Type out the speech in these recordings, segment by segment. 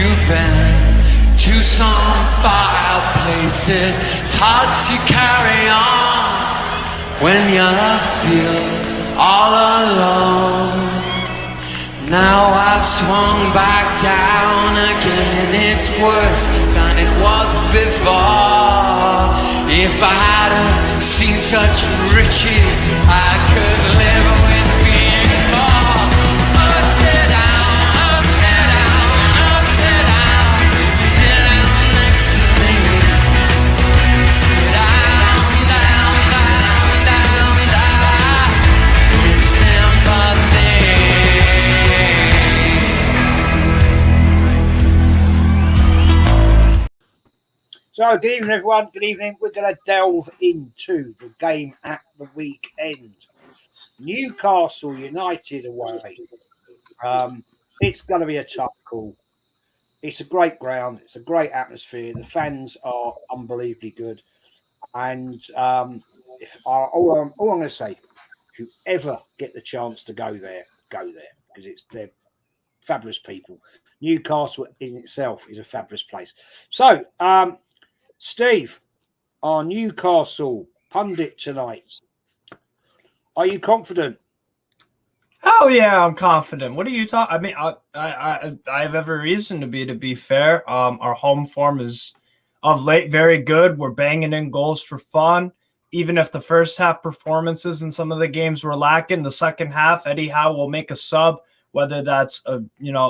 you've been to some fireplaces. It's hard to carry on when you feel all alone. Now I've swung back down again. It's worse than it was before. If I hadn't seen such riches, I could live with being poor. Oh, sit down, oh, sit down, oh, sit down. Sit down next to me. Sit down, down, down, down, down. Sympathy. So, good evening, everyone. Good evening. We're going to delve into the game at the weekend. Newcastle United away. It's going to be a tough call. It's a great ground. It's a great atmosphere. The fans are unbelievably good. And all I'm going to say, if you ever get the chance to go there, because they're fabulous people. Newcastle in itself is a fabulous place. So, Steve, our Newcastle pundit tonight. Are you confident? Oh yeah, I'm confident. What are you talking? I mean, I have every reason to be fair. Our home form is of late very good. We're banging in goals for fun. Even if the first half performances in some of the games were lacking, the second half, Eddie Howe will make a sub. Whether that's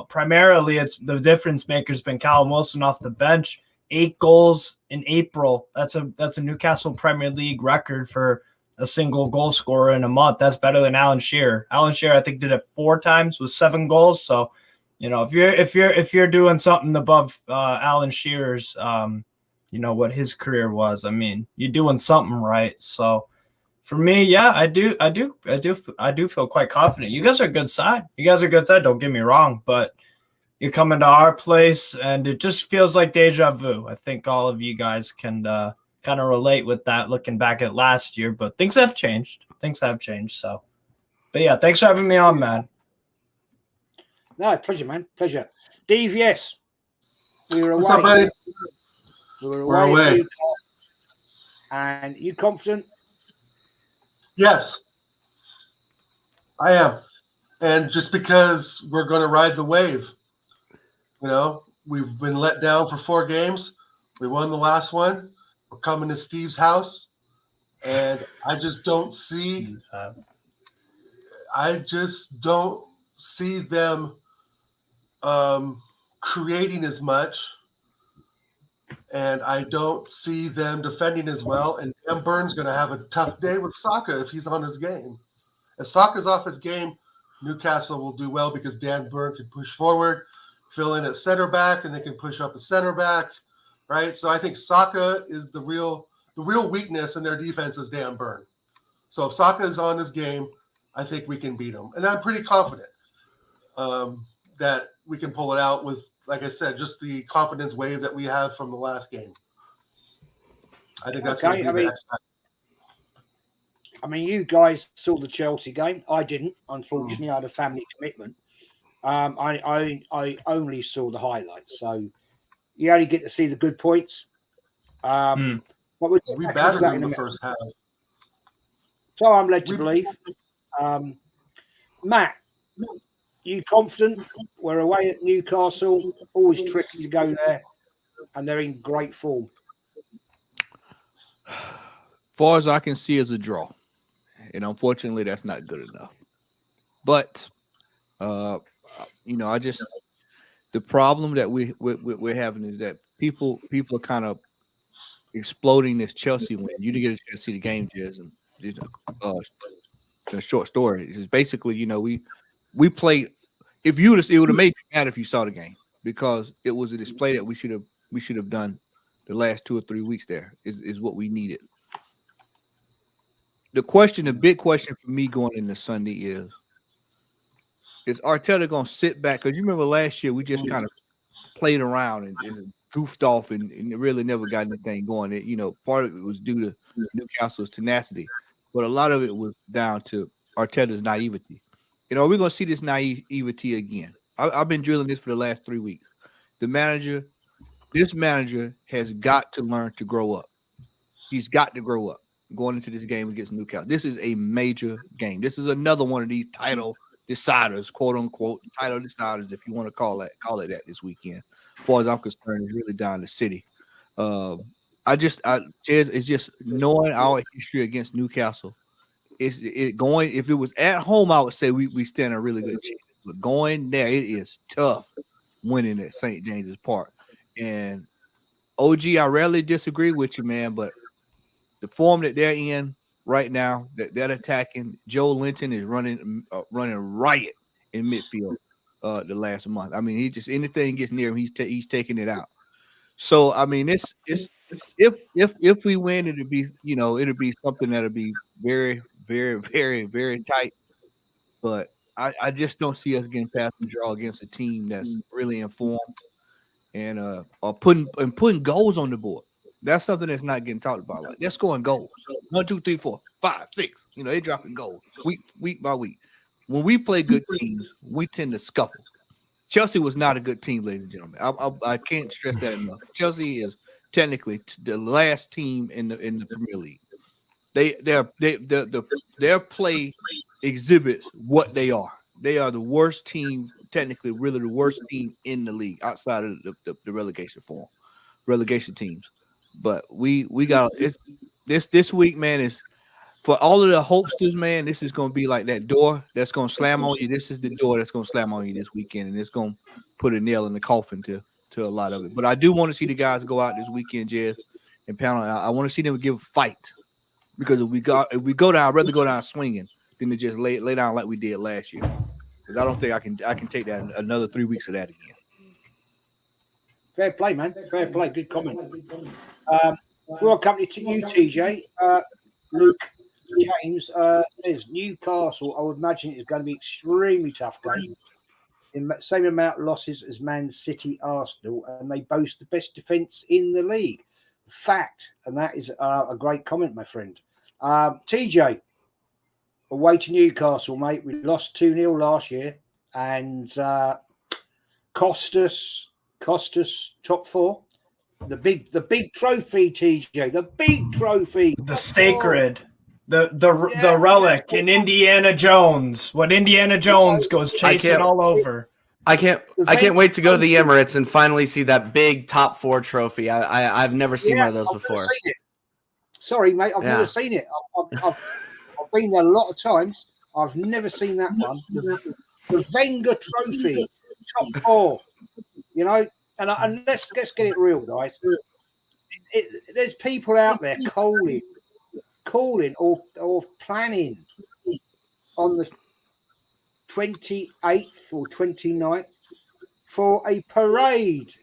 primarily it's the difference maker's been Callum Wilson off the bench. 8 goals in April. That's a Newcastle Premier League record for a single goal scorer in a month. That's better than Alan Shearer. Alan Shearer, I think, did it 4 times with 7 goals. So, if you're doing something above Alan Shearer's, what his career was, I mean, you're doing something right. So, for me, yeah, I do feel quite confident. You guys are a good side. Don't get me wrong, but you're coming to our place, and it just feels like deja vu. I think all of you guys can kind of relate with that, looking back at last year. But things have changed. So, but yeah, thanks for having me on, man. No, pleasure, man. Pleasure. Dave, yes. We were away. What's up, buddy? We're away. And you confident? Yes, I am. And just because we're going to ride the wave. We've been let down for 4 games. We won the last one. We're coming to Steve's house. And I just don't see them creating as much. And I don't see them defending as well. And Dan Burn's going to have a tough day with Saka if he's on his game. If Saka's off his game, Newcastle will do well because Dan Burn can push forward, fill in at center back, and they can push up a center back, right? So I think Saka is the real weakness in their defense is Dan Burn. So if Saka is on his game, I think we can beat him. And I'm pretty confident that we can pull it out with, like I said, just the confidence wave that we have from the last game. I think that's going to be the next time. I mean, you guys saw the Chelsea game. I didn't. Unfortunately, I had a family commitment. I only saw the highlights, so you only get to see the good points. But we battered them in the first half. So I'm led to believe. Matt, you confident? We're away at Newcastle. Always tricky to go there, and they're in great form. Far as I can see, is a draw, and unfortunately, that's not good enough. But the problem that we're having is that people are kind of exploding this Chelsea win. You didn't get a chance to see the game, Jez, and it's a short story. It's basically, we played. It would have made you mad if you saw the game because it was a display that we should have done the last 2 or 3 weeks. There is what we needed. The big question for me going into Sunday is Arteta going to sit back? Because you remember last year we just kind of played around and goofed off and really never got anything going. Part of it was due to Newcastle's tenacity, but a lot of it was down to Arteta's naivety. We're going to see this naivety again. I've been drilling this for the last 3 weeks. this manager has got to learn to grow up. He's got to grow up going into this game against Newcastle. This is a major game. This is another one of these title deciders, quote unquote, title deciders, if you want to call it that this weekend. As far as I'm concerned, it's really down the city. It's just knowing our history against Newcastle. If it was at home, I would say we stand a really good chance. But going there, it is tough winning at St. James's Park. And OG, I rarely disagree with you, man, but the form that they're in right now, that they're attacking, Joe Linton is running riot in midfield the last month. I mean, he just anything gets near him, he's taking it out. So I mean, if we win, it'll be something that'll be very, very, very, very tight. But I just don't see us getting past the draw against a team that's really informed and putting goals on the board. That's something that's not getting talked about. Like they're scoring goals. 1, 2, 3, 4, 5, 6. They're dropping goals week by week. When we play good teams, we tend to scuffle. Chelsea was not a good team, ladies and gentlemen. I can't stress that enough. Chelsea is technically the last team in the Premier League. Their play exhibits what they are. They are the worst team, technically, really the worst team in the league outside of the relegation teams. But we got this week, man, is for all of the hopesters, man. This is going to be like that door that's going to slam on you. This is the door that's going to slam on you this weekend, and it's going to put a nail in the coffin to a lot of it. But I do want to see the guys go out this weekend, Jez and panel. I want to see them give a fight because if we go down, I'd rather go down swinging than to just lay down like we did last year. Because I don't think I can take that another 3 weeks of that again. Fair play, man. Fair play. Good comment. For company to you, TJ, Luke James says Newcastle. I would imagine it's going to be extremely tough game. In the same amount of losses as Man City, Arsenal, and they boast the best defence in the league. Fact, and that is a great comment, my friend. TJ, away to Newcastle, mate. We lost 2-0 last year, and cost us top 4. The big trophy, TJ. The big trophy. The sacred, the relic in Indiana Jones. What Indiana Jones goes chasing all over. I can't wait to go to the Emirates and finally see that big top 4 trophy. I've never seen one of those before. Sorry, mate, I've never seen it. I've been there a lot of times. I've never seen that one. The Wenger Trophy, top 4. And let's get it real, guys. There's people out there calling or planning on the 28th or 29th for a parade.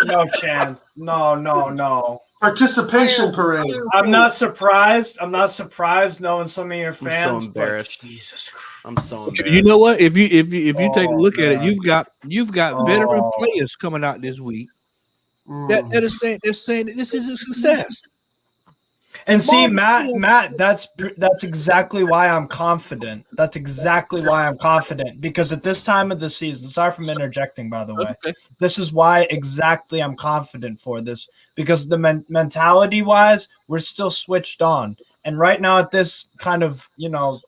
No chance. No. Participation parade. I'm not surprised knowing some of your fans. I'm so embarrassed. Jesus Christ. I'm so embarrassed. You know what? If you take a look at it, you've got veteran players coming out this week that are saying that this is a success. And see, Matt, that's exactly why I'm confident. That's exactly why I'm confident, because at this time of the season, sorry for interjecting, by the way, okay. This is why exactly I'm confident for this, because the mentality-wise, we're still switched on. And right now at this kind of,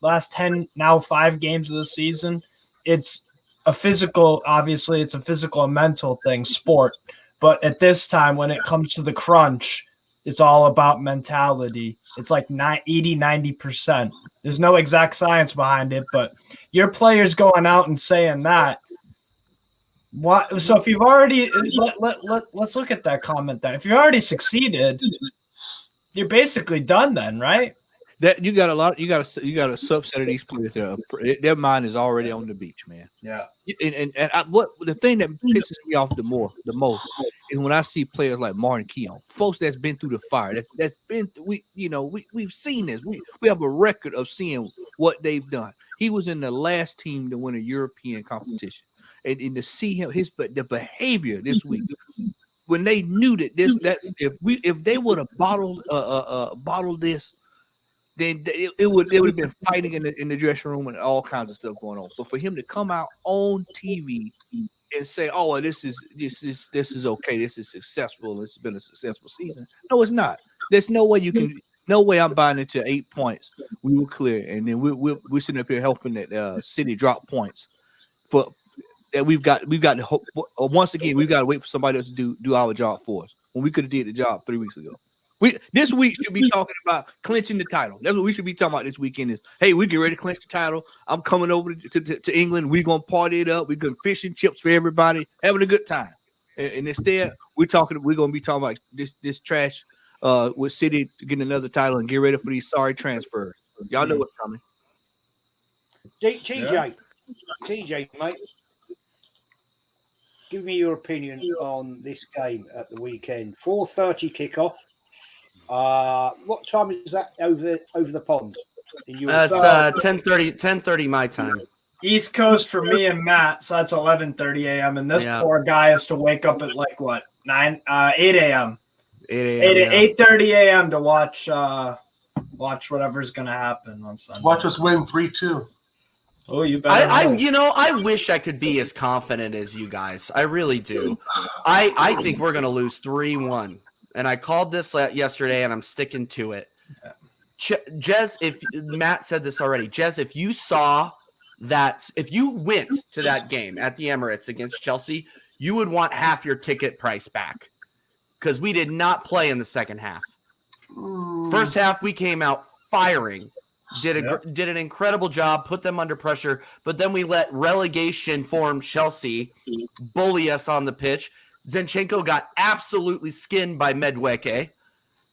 last 10, now 5 games of the season, it's a physical and mental thing, sport. But at this time, when it comes to the crunch, it's all about mentality. It's like 80-90%. There's no exact science behind it, but your players going out and saying that. What? So if you've already let's look at that comment then. If you already succeeded, you're basically done then, right? That you got a subset of these players that their mind is already on the beach, man. Yeah. What the thing that pisses me off the most is when I see players like Martin Keown, folks that's been through the fire, that's been we've seen this. We have a record of seeing what they've done. He was in the last team to win a European competition, and to see him the behavior this week. When they knew that if they would have bottled this, then it would have been fighting in the dressing room and all kinds of stuff going on. But for him to come out on TV and say, "Oh, this is okay. This is successful. It's been a successful season." No, it's not. There's no way you can. No way I'm buying into 8 points. We were clear, and then we're sitting up here helping that City drop points for that we've got once again we've got to wait for somebody else to do our job for us when we could have did the job 3 weeks ago. This week should be talking about clinching the title. That's what we should be talking about this weekend. Is hey, we get ready to clinch the title. I'm coming over to England. We're gonna party it up. We're gonna fish and chips for everybody, having a good time. And instead, we're gonna be talking about this trash with City to get another title and get ready for these sorry transfers. Y'all know what's coming. TJ, mate, give me your opinion on this game at the weekend. 4:30 kickoff. What time is that over the pond? It's 10:30 my time. East Coast for me and Matt, so that's 11:30 a.m. And this poor guy has to wake up at like what 8 a.m. 8:30 a.m. to watch whatever's gonna happen on Sunday. Watch us win 3-2. Oh, you better. I wish I could be as confident as you guys. I really do. I think we're gonna lose 3-1. And I called this yesterday, and I'm sticking to it. Jez, if Matt said this already, Jez, if you went to that game at the Emirates against Chelsea, you would want half your ticket price back because we did not play in the second half. First half, we came out firing, did an incredible job, put them under pressure, but then we let relegation form Chelsea bully us on the pitch. Zinchenko got absolutely skinned by Medweke,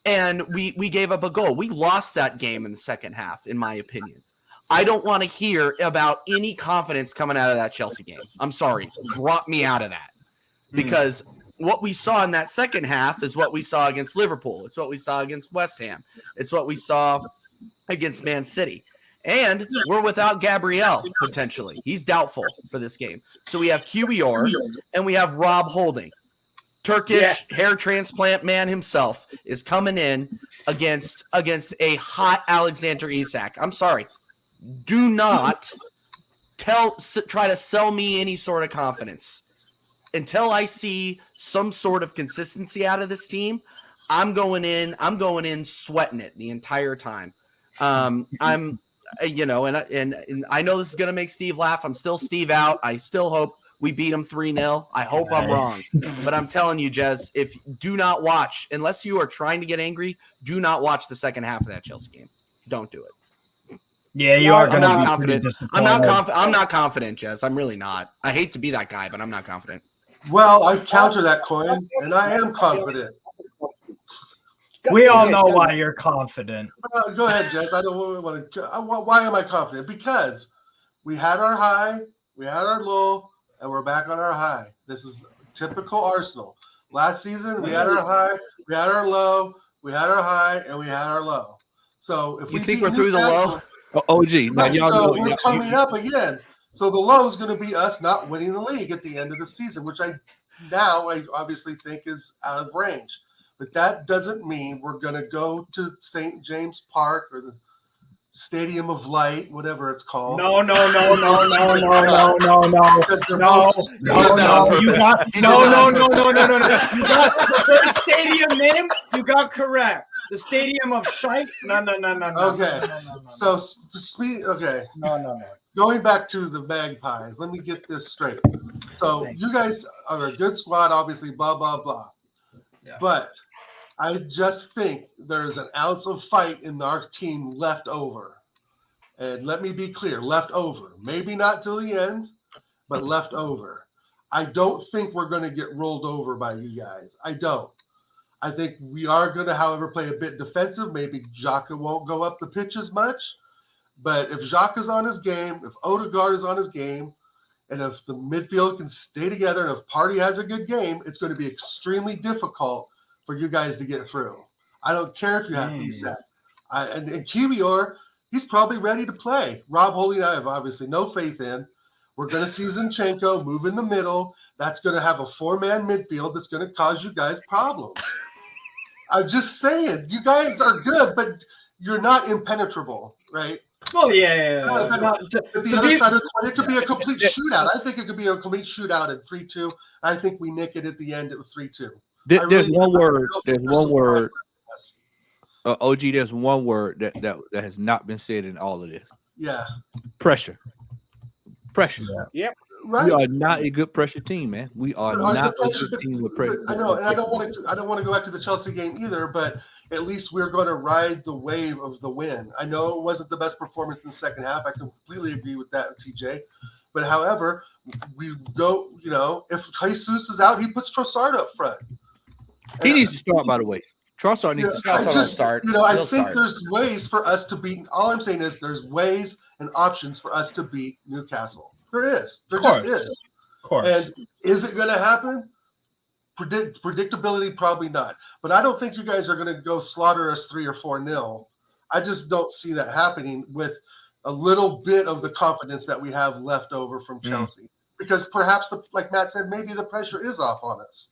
and we gave up a goal. We lost that game in the second half, in my opinion. I don't want to hear about any confidence coming out of that Chelsea game. I'm sorry. Drop me out of that. Because what we saw in that second half is what we saw against Liverpool. It's what we saw against West Ham. It's what we saw against Man City. And we're without Gabriel, potentially. He's doubtful for this game. So we have QBR and we have Rob Holding. Turkish hair transplant man himself is coming in against a hot Alexander Isak. I'm sorry. Do not try to sell me any sort of confidence. Until I see some sort of consistency out of this team, I'm going in sweating it the entire time. And I know this is going to make Steve laugh. I'm still Steve out. I still hope we beat him 3-0. I hope I'm wrong. But I'm telling you, Jez, do not watch, unless you are trying to get angry, do not watch the second half of that Chelsea game. Don't do it. Yeah, you are going to be confident. disappointed. I'm not confident, Jez. I'm really not. I hate to be that guy, but I'm not confident. Well, I counter that coin, and I am confident. We all know why you're confident. Go ahead, Jess. I don't want to. Why am I confident? Because we had our high, we had our low, and we're back on our high. This is typical Arsenal. Last season, we had our high, we had our low, we had our high, and we had our low. So if you think we're through the low, OG, right, so we're coming up again. So the low is going to be us not winning the league at the end of the season, which I obviously think is out of range. But that doesn't mean we're going to go to St. James Park or the Stadium of Light, whatever it's called. No. You got the first stadium name. You got correct. The Stadium of Shite. No. Okay. So okay. No. Going back to the Magpies, let me get this straight. So you guys are a good squad, obviously, blah, blah, blah. Yeah. But I just think there's an ounce of fight in our team left over. And let me be clear, left over. Maybe not till the end, but left over. I don't think we're going to get rolled over by you guys. I don't. I think we are going to, however, play a bit defensive. Maybe Xhaka won't go up the pitch as much. But if Xhaka's on his game, if Odegaard is on his game, and if the midfield can stay together, and if Partey has a good game, it's going to be extremely difficult for you guys to get through. I don't care if you have Isak. And Kiwior, he's probably ready to play. Rob Holding, I have obviously no faith in. We're going to see Zinchenko move in the middle. That's going to have a four-man midfield that's going to cause you guys problems. I'm just saying, you guys are good, but you're not impenetrable, right? Oh yeah. But the other side of the coin, it could be a complete shootout. I think it could be a complete shootout at 3-2. I think we nick it at the end at 3-2. There's one word. OG, there's one word that has not been said in all of this. Yeah. Pressure. Yep. Right. We are not a good pressure team, man. We are not a good team with pressure. I know, and I don't want to go back to the Chelsea game either, but at least we're going to ride the wave of the win. I know it wasn't the best performance in the second half. I completely agree with that, TJ. But however, we go, if Jesus is out, he puts Trossard up front. He needs to start, by the way. Trossard needs to start. I think there's ways for us to beat. All I'm saying is there's ways and options for us to beat Newcastle. There is. There just is. Of course. And is it going to happen? Predictability, probably not. But I don't think you guys are going to go slaughter us 3 or 4-0. I just don't see that happening with a little bit of the confidence that we have left over from Chelsea. Because perhaps, like Matt said, maybe the pressure is off on us.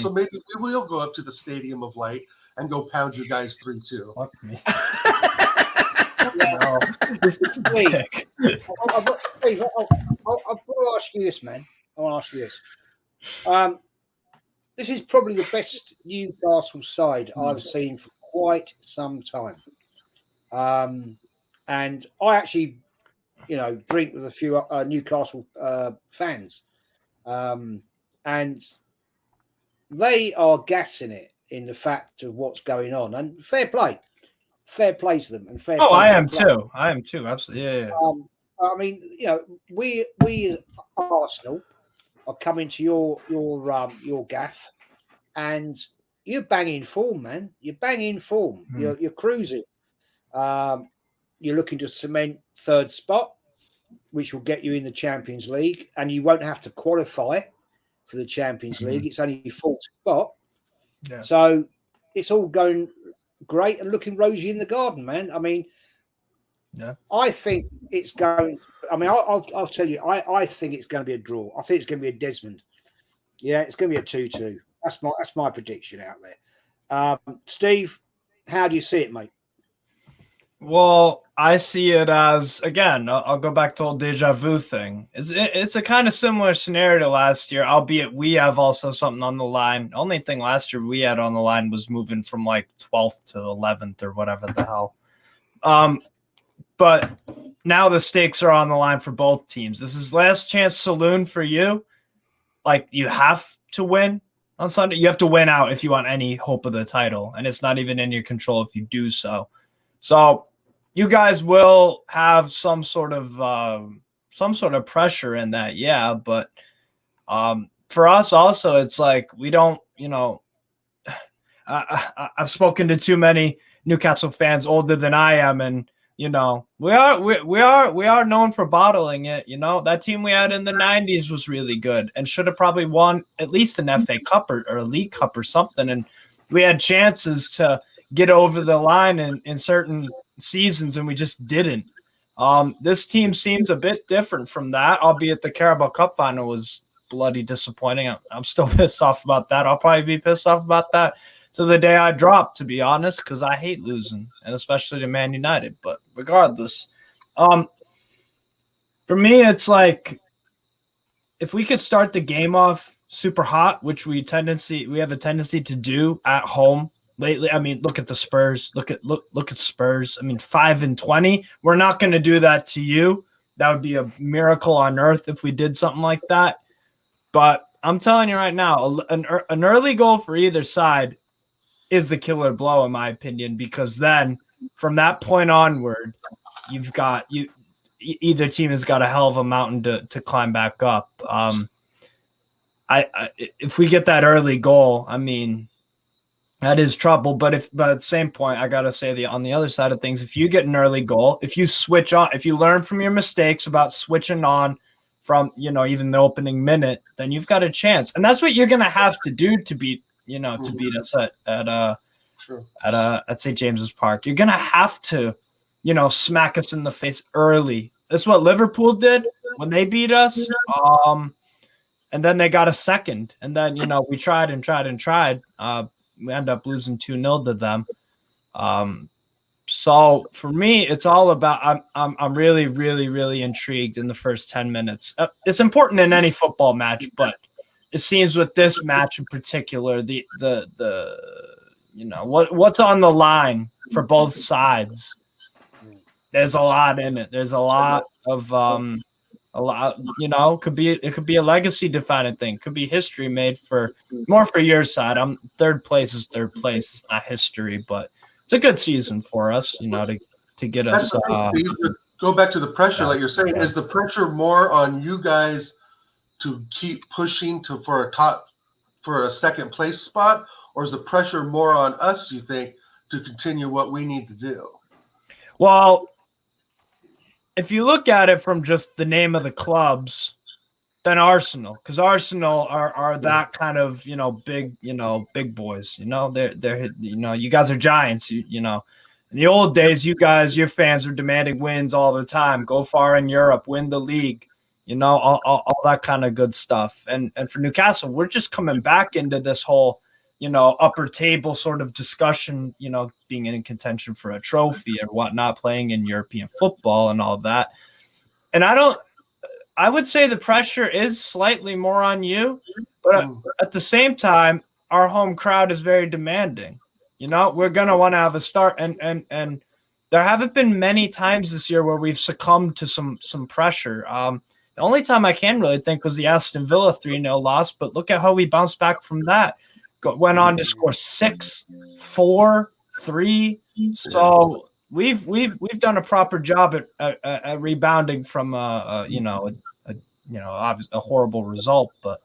So maybe we will go up to the Stadium of Light and go pound you guys 3-2. Fuck me. Steve, I'll ask you this, man. I want to ask you this. This is probably the best Newcastle side I've seen for quite some time. And I actually, drink with a few Newcastle fans. And they are gassing it in the fact of what's going on. And fair play to them. And fair play I am too. Absolutely. Yeah. I mean, we Arsenal are coming to your gaff, and you're banging form, man. You're banging form. You're cruising. You're looking to cement third spot, which will get you in the Champions League, and you won't have to qualify for the Champions League. It's only fourth spot. Yeah. So it's all going great and looking rosy in the garden, man. I mean, I think it's going. I mean, I'll tell you. I think it's going to be a draw. I think it's going to be a Desmond. Yeah, it's going to be a 2-2. That's my prediction out there. Steve, how do you see it, mate? Well, I see it as, again, I'll go back to old deja vu thing. It's a kind of similar scenario to last year, albeit we have also something on the line. The only thing last year we had on the line was moving from like 12th to 11th or whatever the hell. But now the stakes are on the line for both teams. This is last chance saloon for you. Like, you have to win on Sunday. You have to win out if you want any hope of the title, and it's not even in your control if you do so. So you guys will have some sort of pressure in that, yeah. But for us also, it's like we don't, I've spoken to too many Newcastle fans older than I am, and we are known for bottling it. That team we had in the 90s was really good and should have probably won at least an FA Cup or a League Cup or something. And we had chances to get over the line in certain seasons, and we just didn't. This team seems a bit different from that, albeit the Carabao Cup final was bloody disappointing. I'm still pissed off about that. I'll probably be pissed off about that to the day I drop, to be honest, because I hate losing, and especially to Man United. But regardless, for me, it's like if we could start the game off super hot, which we have a tendency to do at home lately. I mean, look at the Spurs. Look at Spurs. I mean, 5-20. We're not going to do that to you. That would be a miracle on earth if we did something like that. But I'm telling you right now, an early goal for either side is the killer blow, in my opinion, because then from that point onward, either team has got a hell of a mountain to climb back up. If we get that early goal, I mean, that is trouble. But at the same point, I gotta say on the other side of things, if you get an early goal, if you switch on, if you learn from your mistakes about switching on from even the opening minute, then you've got a chance, and that's what you're gonna have to do to beat us at St. James's Park. You're gonna have to smack us in the face early. That's what Liverpool did when they beat us. And then they got a second, and then we tried. We end up losing 2-0 to them. So for me, it's all about. I'm really, really, really intrigued in the first 10 minutes. It's important in any football match, but it seems with this match in particular, the what's on the line for both sides. There's a lot in it. There's a lot of it could be a legacy defining thing. Could be history made for your side. Third place is third place. It's not history, but it's a good season for us, to get us. Go back to the pressure, like you're saying. Is the pressure more on you guys to keep pushing for a second place spot, or is the pressure more on us, you think, to continue what we need to do? Well, if you look at it from just the name of the clubs, then Arsenal, because Arsenal are that kind of big boys. They're you guys are giants. In the old days, your fans were demanding wins all the time. Go far in Europe, win the league. All that kind of good stuff. And for Newcastle, we're just coming back into this whole upper table sort of discussion, being in contention for a trophy or whatnot, playing in European football and all that. And I would say the pressure is slightly more on you, but at the same time, our home crowd is very demanding. We're going to want to have a start. And there haven't been many times this year where we've succumbed to some pressure. The only time I can really think was the Aston Villa 3-0 loss, but look at how we bounced back from that. Went on to score 6, 4, 3. So we've done a proper job at rebounding from a horrible result. But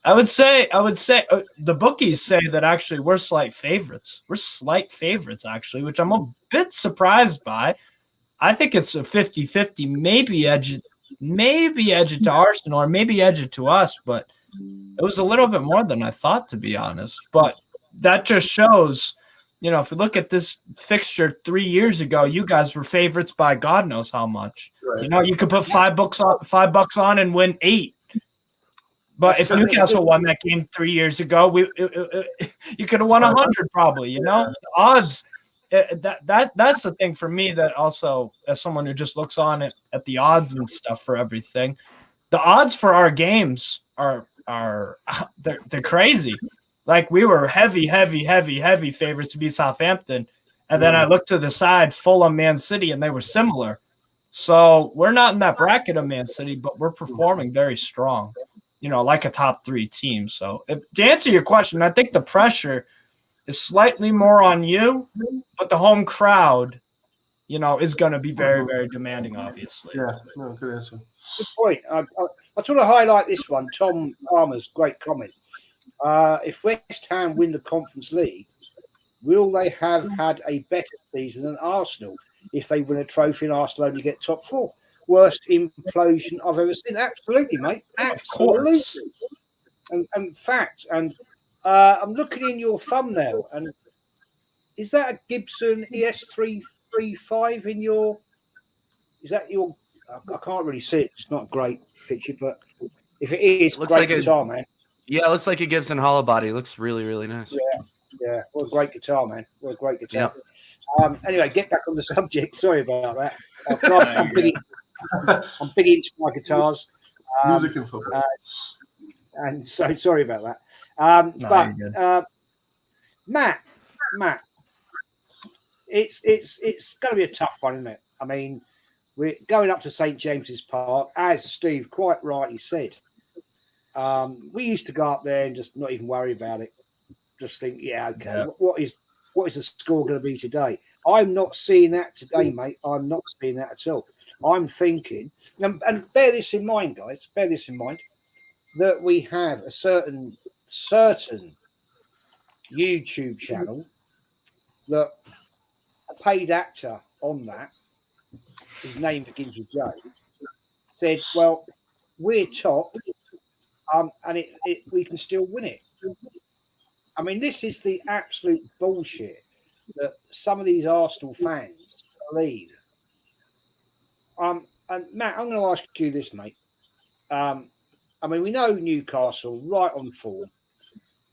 I would say the bookies say that actually we're slight favorites. We're slight favorites actually, which I'm a bit surprised by. I think it's a 50-50, maybe edge it to Arsenal or maybe edge it to us, but it was a little bit more than I thought, to be honest. But that just shows, if you look at this fixture 3 years ago, you guys were favorites by God knows how much. Right. You could put $5 on and win 8. But if Newcastle won that game 3 years ago, you could have won 100 probably. The odds. That's the thing for me that also, as someone who just looks on it at the odds and stuff for everything, the odds for our games are they're crazy. Like we were heavy favorites to beat Southampton, and then I looked to the side, Fulham, Man City, and they were similar. So we're not in that bracket of Man City, but we're performing very strong, like a top 3 team. So to answer your question, I think the pressure is slightly more on you, but the home crowd, is going to be very, very demanding, obviously. Yeah, no, good answer. Good point. I just want to highlight this one. Tom Palmer's great comment. If West Ham win the Conference League, will they have had a better season than Arsenal? If they win a trophy and Arsenal only get top 4, worst implosion I've ever seen. Absolutely, mate. Absolutely. And fact. And I'm looking in your thumbnail, and is that a Gibson ES335 in your? Is that your? I can't really see it. It's not a great picture, but if it is, looks great like guitar, man. Yeah, it looks like a Gibson hollow body. It looks really, really nice. Yeah. What a great guitar, man. What a great guitar. Yep. Anyway, get back on the subject. Sorry about that. I'm big into my guitars. Music and football. And so sorry about that. Matt, it's going to be a tough one, isn't it? I mean, we're going up to St. James's Park, as Steve quite rightly said. We used to go up there and just not even worry about it. Just think, okay, what is the score going to be today? I'm not seeing that today, mate. I'm not seeing that at all. I'm thinking, and bear this in mind, guys. Bear this in mind that we have a certain YouTube channel that a paid actor on that, his name begins with J, said, well, we're top, and we can still win it. I mean, this is the absolute bullshit that some of these Arsenal fans believe. And Matt, I'm going to ask you this, mate. I mean, we know Newcastle right on form.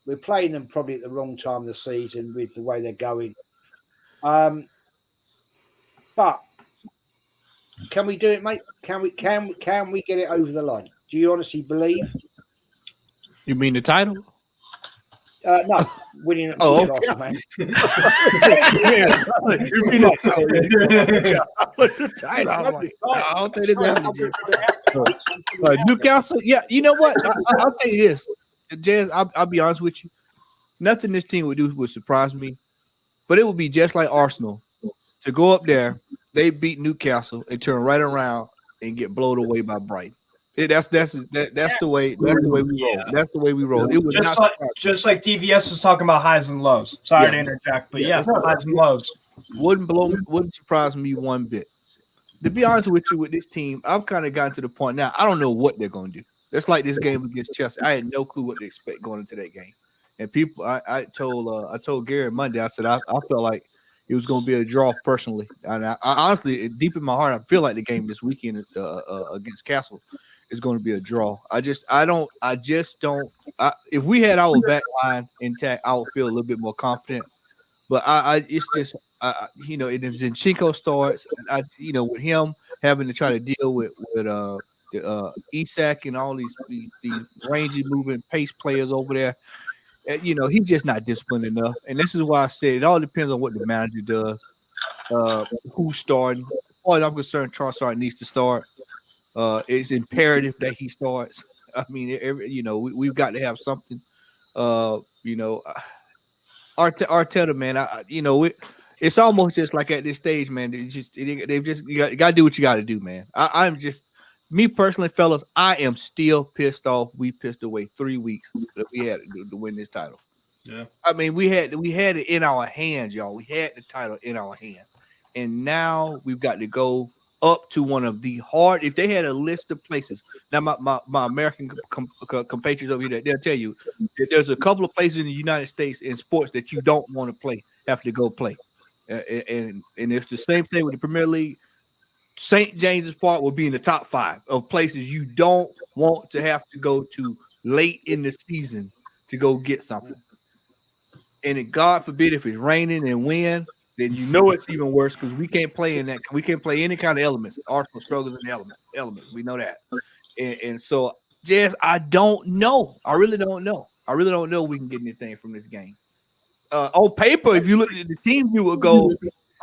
We're playing them probably at the wrong time of the season with the way they're going. But can we do it, mate? Can we get it over the line? Do you honestly believe? You mean the title? No, winning Oh, Newcastle, man. You mean the title? I'm like, I don't think it's happening. Newcastle, yeah. You know what? I'll tell you this, Jazz. I'll be honest with you. Nothing this team would do would surprise me, but it would be just like Arsenal to go up there. They beat Newcastle and turn right around and get blown away by Brighton. That's the way we roll. That's the way we roll. It was just like DVS was talking about highs and lows. Sorry to interject, but highs and lows. Wouldn't surprise me one bit. To be honest with you, with this team, I've kind of gotten to the point now. I don't know what they're going to do. It's like this game against Chelsea. I had no clue what to expect going into that game. And people, I told Gary Monday. I said I felt like it was going to be a draw personally. And I honestly, deep in my heart, I feel like the game this weekend against Castle is going to be a draw. If we had our back line intact, I would feel a little bit more confident. But it's just, you know, if Zinchenko starts, with him having to try to deal with Isak and all these rangy moving pace players over there, he's just not disciplined enough. And this is why I said it all depends on what the manager does, who's starting. As far as I'm concerned, Trossard needs to start. It's imperative that he starts. I mean, we've got to have something. Arteta, man. It's almost just like at this stage, man. You got to do what you got to do, man. I'm just, me personally, fellas. I am still pissed off. We pissed away 3 weeks that we had to win this title. Yeah, I mean, we had it in our hands, y'all. We had the title in our hands, and now we've got to go up to one of the hard. If they had a list of places, now my American compatriots over here, they'll tell you that there's a couple of places in the United States in sports that you don't want to play, have to go play, and it's the same thing with the Premier League. St. James's Park will be in the top 5 of places you don't want to have to go to late in the season to go get something. And God forbid if it's raining and wind, then it's even worse because we can't play in that. We can't play any kind of elements. Arsenal struggles in the elements. We know that. And so, Jazz, I don't know. I really don't know. I really don't know if we can get anything from this game. On paper, if you look at the team, you would go,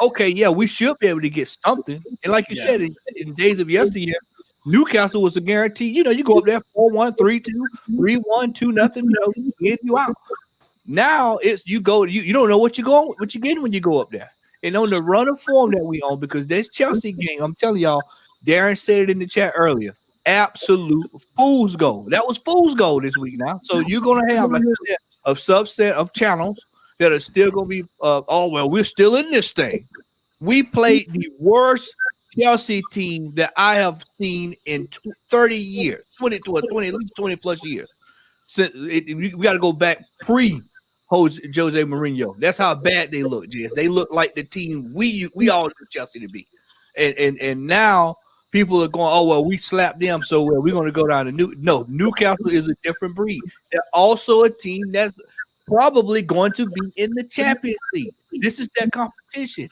okay, yeah, we should be able to get something. And like you said, in days of yesteryear, Newcastle was a guarantee. You go up there 4-1, 3-2, 3-1, 2-0, get you out. Now it's you don't know what you're getting when you go up there. And on the run of form that we on, because this Chelsea game, I'm telling y'all, Darren said it in the chat earlier. Absolute fool's goal. That was fool's goal this week now. So you're gonna have, like I said, a subset of channels that are still gonna be we're still in this thing. We played the worst Chelsea team that I have seen in 30 years, 20 at least 20 plus years. Since we got to go back pre Jose Mourinho. That's how bad they look, Jess. They look like the team we all knew Chelsea to be. And now people are going, we slapped them, so we're going to go down to Newcastle is a different breed. They're also a team that's probably going to be in the Champions League. This is their competition.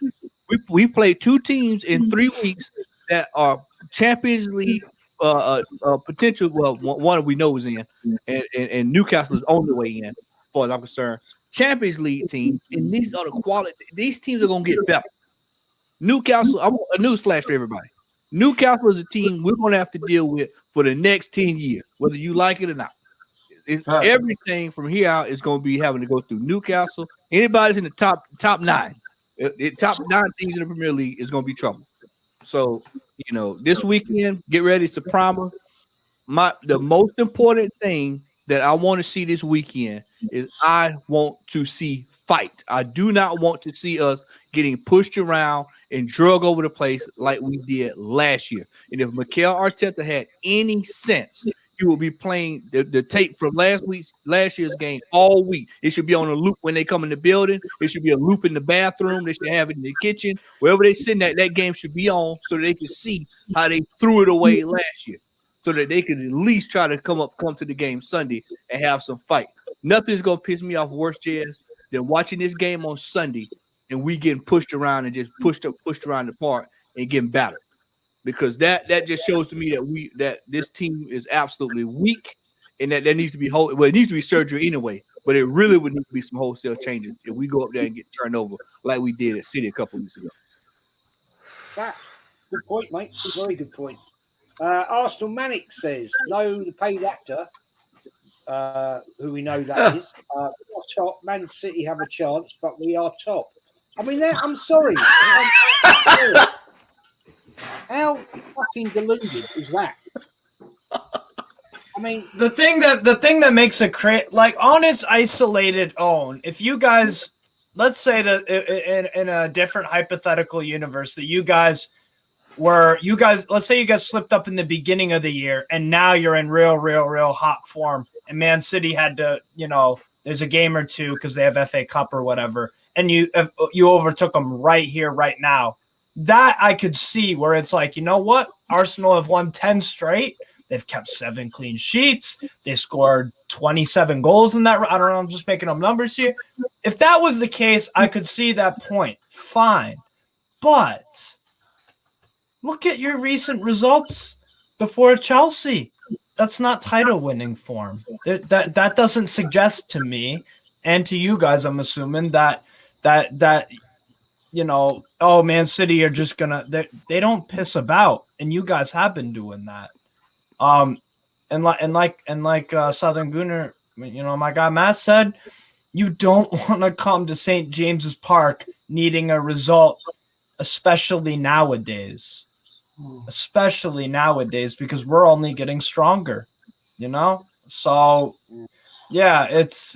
We've played 2 teams in 3 weeks that are Champions League potential. Well, one we know is in, and Newcastle is on the way in, as far as I'm concerned. Champions League teams, and these are the quality. These teams are going to get better. Newcastle, I want a news flash for everybody. Newcastle is a team we're going to have to deal with for the next 10 years, whether you like it or not. Everything from here out is going to be having to go through Newcastle. Anybody's in the top 9, top 9 teams in the Premier League is going to be trouble. So, this weekend, get ready. It's a primer. The most important thing that I want to see this weekend is I want to see fight. I do not want to see us getting pushed around and drug over the place like we did last year. And if Mikel Arteta had any sense, he will be playing the tape from last year's game all week. It should be on a loop when they come in the building. It should be a loop in the bathroom. They should have it in the kitchen. Wherever they send that game should be on so that they can see how they threw it away last year, so that they could at least try to come to the game Sunday and have some fight. Nothing's going to piss me off worse, Jazz, than watching this game on Sunday and we getting pushed around and just pushed around the park and getting battered. Because that just shows to me that this team is absolutely weak, and that there needs to be it needs to be surgery anyway, but it really would need to be some wholesale changes if we go up there and get turned over like we did at City a couple of weeks ago. Fact. Good point, mate. Very good point. Arsenal Manic says, no, the paid actor, who we know that is, we're top. Man City have a chance, but we are top. I mean, I'm sorry. I'm sorry. How fucking deluded is that? I mean, the thing that makes it like on its isolated own, if you guys, let's say that in a different hypothetical universe that let's say you guys slipped up in the beginning of the year and now you're in real hot form, and Man City had to, there's a game or two because they have FA Cup or whatever, and you overtook them right here, right now. That I could see where it's like, you know what? Arsenal have won 10 straight. They've kept 7 clean sheets. They scored 27 goals in that. I don't know. I'm just making up numbers here. If that was the case, I could see that point. Fine. But look at your recent results before Chelsea. That's not title winning form. That doesn't suggest to me and to you guys, I'm assuming that oh, Man City are just they don't piss about, and you guys have been doing that. And like Southern Gooner, my guy Matt said, you don't want to come to St. James's Park needing a result, especially nowadays, because we're only getting stronger, So yeah, it's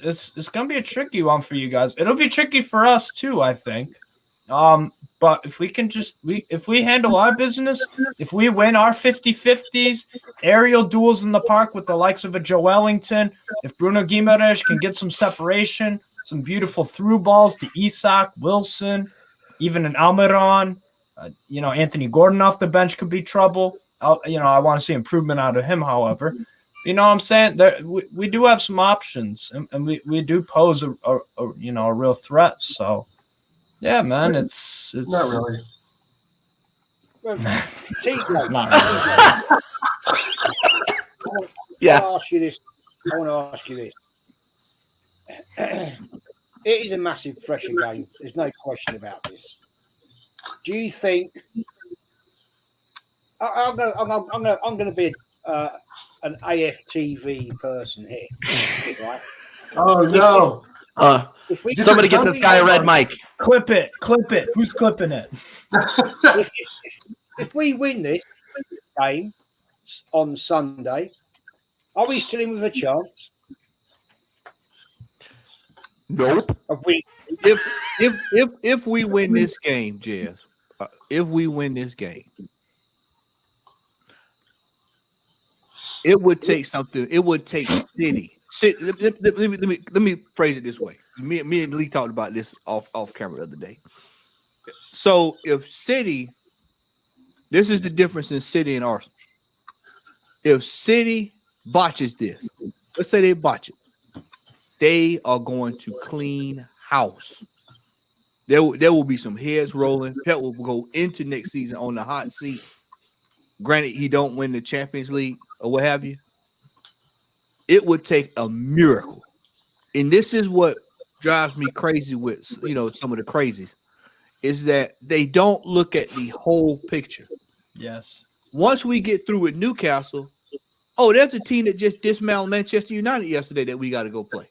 gonna be a tricky one for you guys. It'll be tricky for us too, I think. But if we can if we handle our business, if we win our 50-50s, aerial duels in the park with the likes of a Joe Wellington, if Bruno Guimaraes can get some separation, some beautiful through balls to Isak, Wilson, even an Almiron, Anthony Gordon off the bench could be trouble. I want to see improvement out of him, however. You know what I'm saying? We do have some options, and we do pose a real threat, so. Yeah, man, it's not really. Well, not really. Yeah. I want to ask you this. It is a massive pressure game. There's no question about this. Do you think? I'm going to be an AFTV person here, right? Oh no! Somebody get this guy a red mic. Clip it. Who's clipping it? If we win this game on Sunday, are we still in with a chance? Nope. If we win this game, Jazz, if we win this game, it would take something. It would take City. Let me phrase it this way. Me and Lee talked about this off camera the other day. So if City, this is the difference in City and Arsenal. If City botches this, let's say they botch it, they are going to clean house. There will be some heads rolling. Pep will go into next season on the hot seat. Granted, he don't win the Champions League or what have you. It would take a miracle. And this is what drives me crazy with, some of the crazies, is that they don't look at the whole picture. Yes. Once we get through with Newcastle, there's a team that just dismantled Manchester United yesterday that we got to go play.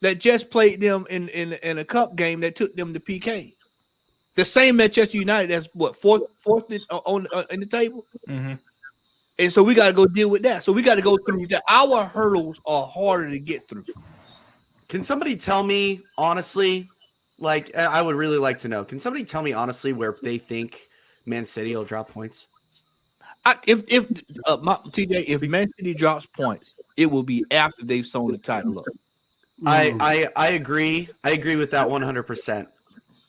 That just played them in a cup game that took them to PK. The same Manchester United that's fourth in the table. Mm-hmm. And so we got to go deal with that. So we got to go through that. Our hurdles are harder to get through. Can somebody tell me honestly, I would really like to know, can somebody tell me honestly where they think Man City will drop points? If Man City drops points, it will be after they've sewn the title up. I agree. I agree with that 100%.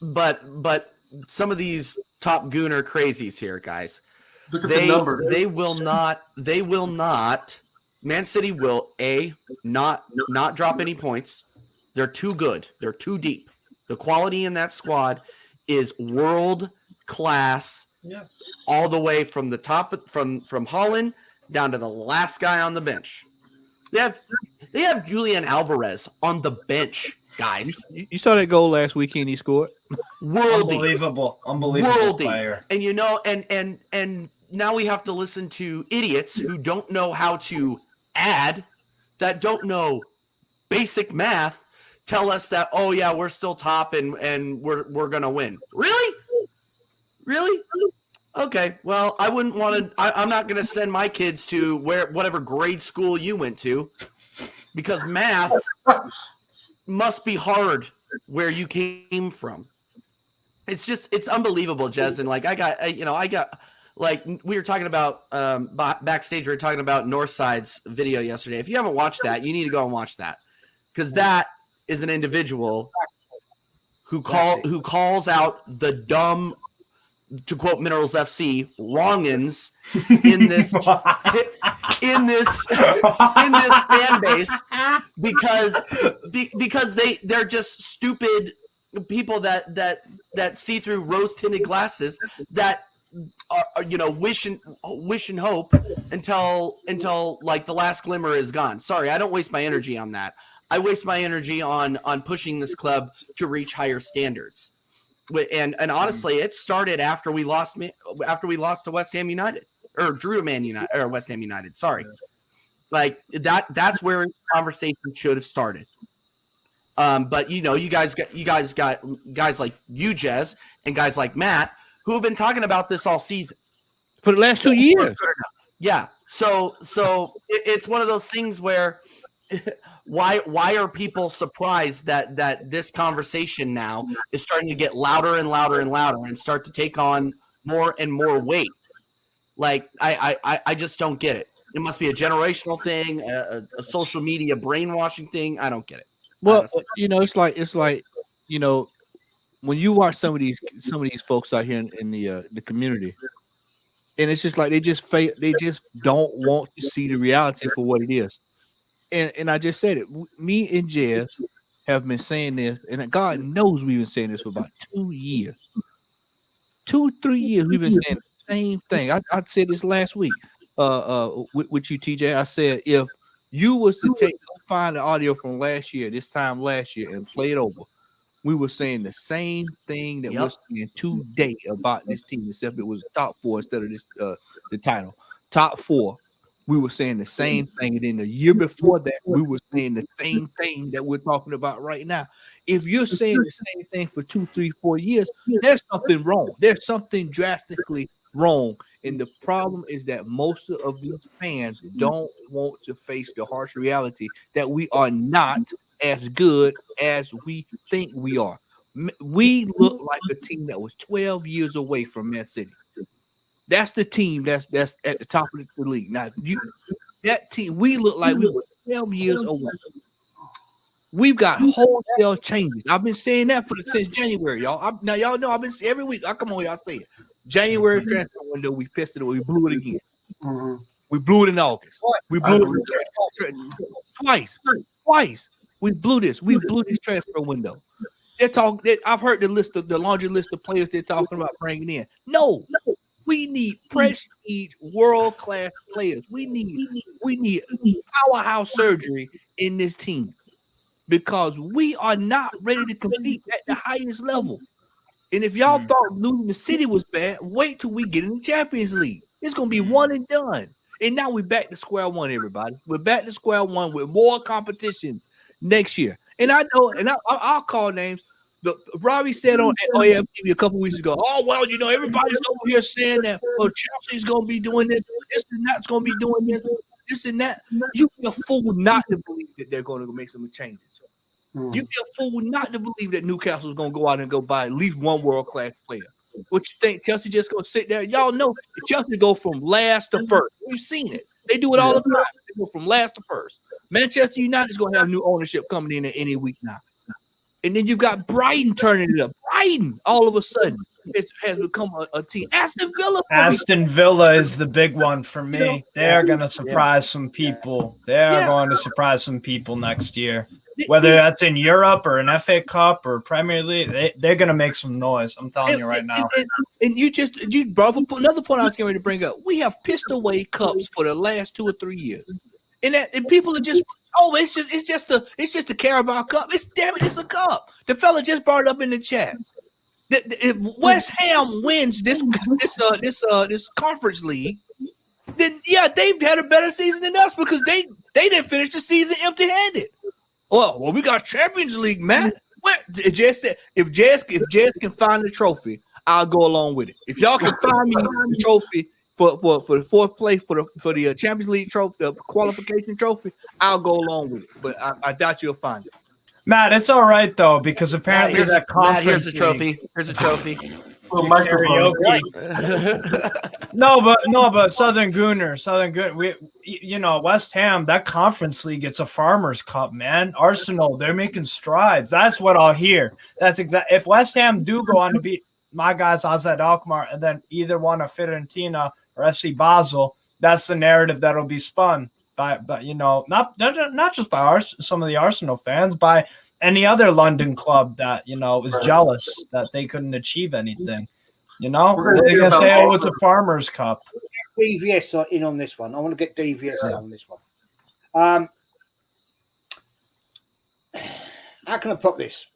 But some of these top gooner crazies here, guys, look at the number. They will not. Man City will not drop any points. They're too good. They're too deep. The quality in that squad is world class. Yeah. All the way from the top from Holland down to the last guy on the bench. They have Julian Alvarez on the bench, guys. You saw that goal last weekend he scored? Worldy. Unbelievable Worldy. player. And you know, and now we have to listen to idiots who don't know how to add, that don't know basic math, tell us that, oh yeah, we're still top and we're gonna win. Really? Okay, well, I wouldn't want to. I'm not going to send my kids to whatever grade school you went to, because math must be hard where you came from. It's unbelievable, Jez. And like I got like we were talking about backstage. We were talking about Northside's video yesterday. If you haven't watched that, you need to go and watch that, because that is an individual who calls out the dumb, to quote Minerals FC, wrongins in this fan base because they're just stupid people that see through rose tinted glasses, that are wish and hope until like the last glimmer is gone. Sorry, I don't waste my energy on that. I waste my energy on pushing this club to reach higher standards. And honestly, it started after we lost to West Ham United, or drew to Man United, or West Ham United. Sorry, like that's where the conversation should have started. But you guys got guys like you, Jez, and guys like Matt, who have been talking about this all season For the last 2 years. Yeah. So it's one of those things where why are people surprised that this conversation now is starting to get louder and louder and louder and start to take on more and more weight? Like I just don't get it. It must be a generational thing, a social media brainwashing thing. I don't get it. Well, honestly. it's like when you watch some of these folks out here in the community, and it's just like they just don't want to see the reality for what it is. And I just said it. Me and Jez have been saying this, and God knows we've been saying this for about 2 years. 2-3 years we've been saying the same thing. I said this last week with you, TJ. I said, if you was to find the audio from this time last year, and play it over, we were saying the same thing that we're saying today about this team, except it was top 4 instead of this the title. Top 4. We were saying the same thing, and then the year before that, we were saying the same thing that we're talking about right now. If you're saying the same thing for 2, 3, 4 years, there's something wrong. There's something drastically wrong, and the problem is that most of these fans don't want to face the harsh reality that we are not as good as we think we are. We look like a team that was 12 years away from Man City. That's the team that's at the top of the league. Now, that team, we look like we were 12 years away. We've got wholesale changes. I've been saying that since January, y'all. Now, y'all know I've been saying every week. I come on, y'all say it. January transfer window, we pissed it away. We blew it again. Mm-hmm. We blew it in August. We blew it twice. We blew this. We blew this transfer window. I've heard the laundry list of players they're talking about bringing in. No. We need prestige, world-class players. We need powerhouse surgery in this team, because we are not ready to compete at the highest level. And if y'all thought losing the City was bad, wait till we get in the Champions League. It's going to be one and done. And now we're back to square one, everybody. We're back to square one with more competition next year. And I know, and I'll call names. Robbie said on AFTV a couple weeks ago, oh, well, everybody's over here saying that, well, Chelsea's going to be doing this and that's going to be doing this and that. You'd be a fool not to believe that they're going to make some changes. You'd be a fool not to believe that Newcastle is going to go out and go buy at least one world-class player. What you think, Chelsea just going to sit there? Y'all know Chelsea go from last to first. We've seen it. They do it all the time. They go from last to first. Manchester United is going to have new ownership coming in at any week now. And then you've got Brighton turning it up. Brighton, all of a sudden, has become a team. Aston Villa is the big one for me. They're going to surprise some people. They're going to surprise some people next year. whether that's in Europe or an FA Cup or Premier League, they're going to make some noise. I'm telling you right now. And you brought up another point I was getting ready to bring up. We have pissed away cups for the last 2 or 3 years, and people are just it's just a Carabao Cup. It's a cup. The fella just brought it up in the chat. If West Ham wins this conference league, then yeah, they've had a better season than us because they didn't finish the season empty-handed. Well, we got Champions League, man. If Jazz can find the trophy, I'll go along with it. If y'all can find me the trophy for the fourth place for the Champions League trophy, the qualification trophy, I'll go along with it. But I doubt you'll find it. Matt, it's all right though because apparently that conference. Matt, here's the trophy. Here's the trophy. Karaoke. No, but Southern Gooner, West Ham, that conference league, it's a farmers cup, man. Arsenal, they're making strides. That's what I'll hear. That's exactly. If West Ham do go on to beat my guys, Azad Alkmaar, and then either one of Fiorentina or FC Basel, that's the narrative that'll be spun by not just by some of the Arsenal fans, by any other London club that is jealous that they couldn't achieve anything. They're gonna say, "Oh, it's a farmers' cup." DVS in on this one. I want to get DVS on this one. How can I put this?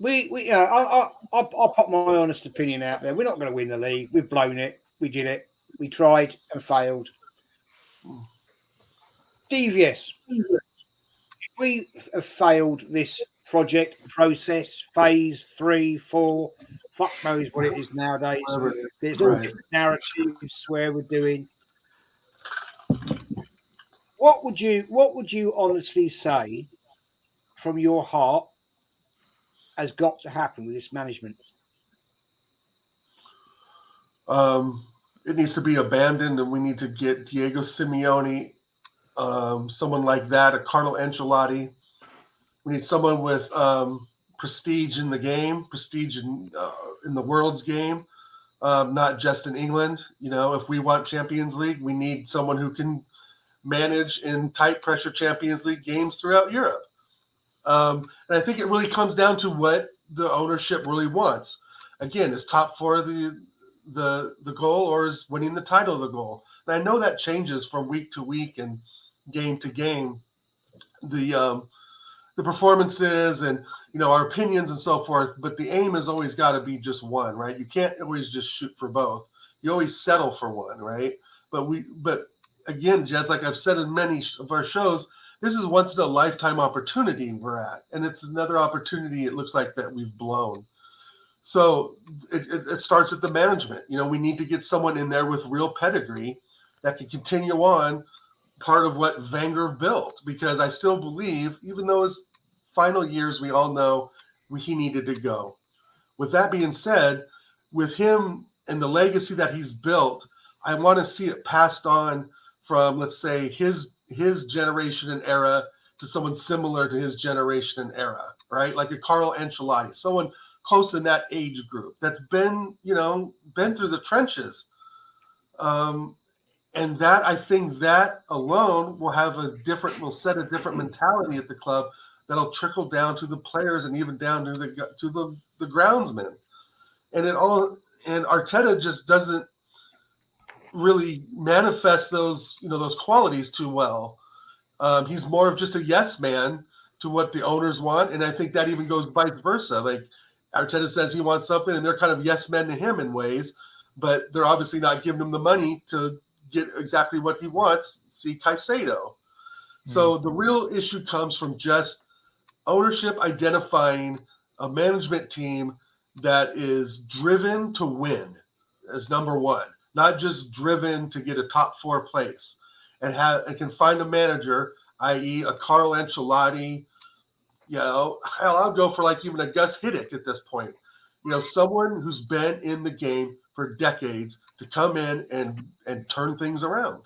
I'll put my honest opinion out there. We're not going to win the league. We've blown it. We did it. We tried and failed. DVS. If we have failed this project, process, phase 3, 4, fuck knows what it is nowadays. There's all different narratives where we're doing. What would you honestly say from your heart has got to happen with this management? It needs to be abandoned, and we need to get Diego Simeone, someone like that, a Carlo Ancelotti. We need someone with prestige in the game, prestige in the world's game, not just in England. If we want Champions League, we need someone who can manage in tight pressure Champions League games throughout Europe. And I think it really comes down to what the ownership really wants. Again, is top 4 the goal, or is winning the title the goal? And I know that changes from week to week and game to game. The performances and our opinions and so forth, but the aim has always got to be just one, right? You can't always just shoot for both. You always settle for one, right? But again, Jez, like I've said in many of our shows, this is once in a lifetime opportunity we're at, and it's another opportunity it looks like that we've blown. So it starts at the management. We need to get someone in there with real pedigree that can continue on part of what Wenger built, because I still believe, even though his final years, we all know he needed to go. With that being said, with him and the legacy that he's built, I want to see it passed on from, let's say, his generation and era to someone similar to his generation and era, right? Like a Carlo Ancelotti, someone close in that age group that's been through the trenches. And that, I think that alone will set a different mentality at the club that'll trickle down to the players and even down to the groundsmen. And Arteta just doesn't really manifest those qualities too well. He's more of just a yes man to what the owners want, and I think that even goes vice versa. Like Arteta says he wants something, and they're kind of yes men to him in ways, but they're obviously not giving him the money to get exactly what he wants. See Caicedo. So the real issue comes from just ownership identifying a management team that is driven to win as number one, not just driven to get a top 4 place, and can find a manager, i.e. a Carlo Ancelotti. Hell, I'll go for like even a Gus Hiddink at this point. Someone who's been in the game for decades to come in and turn things around.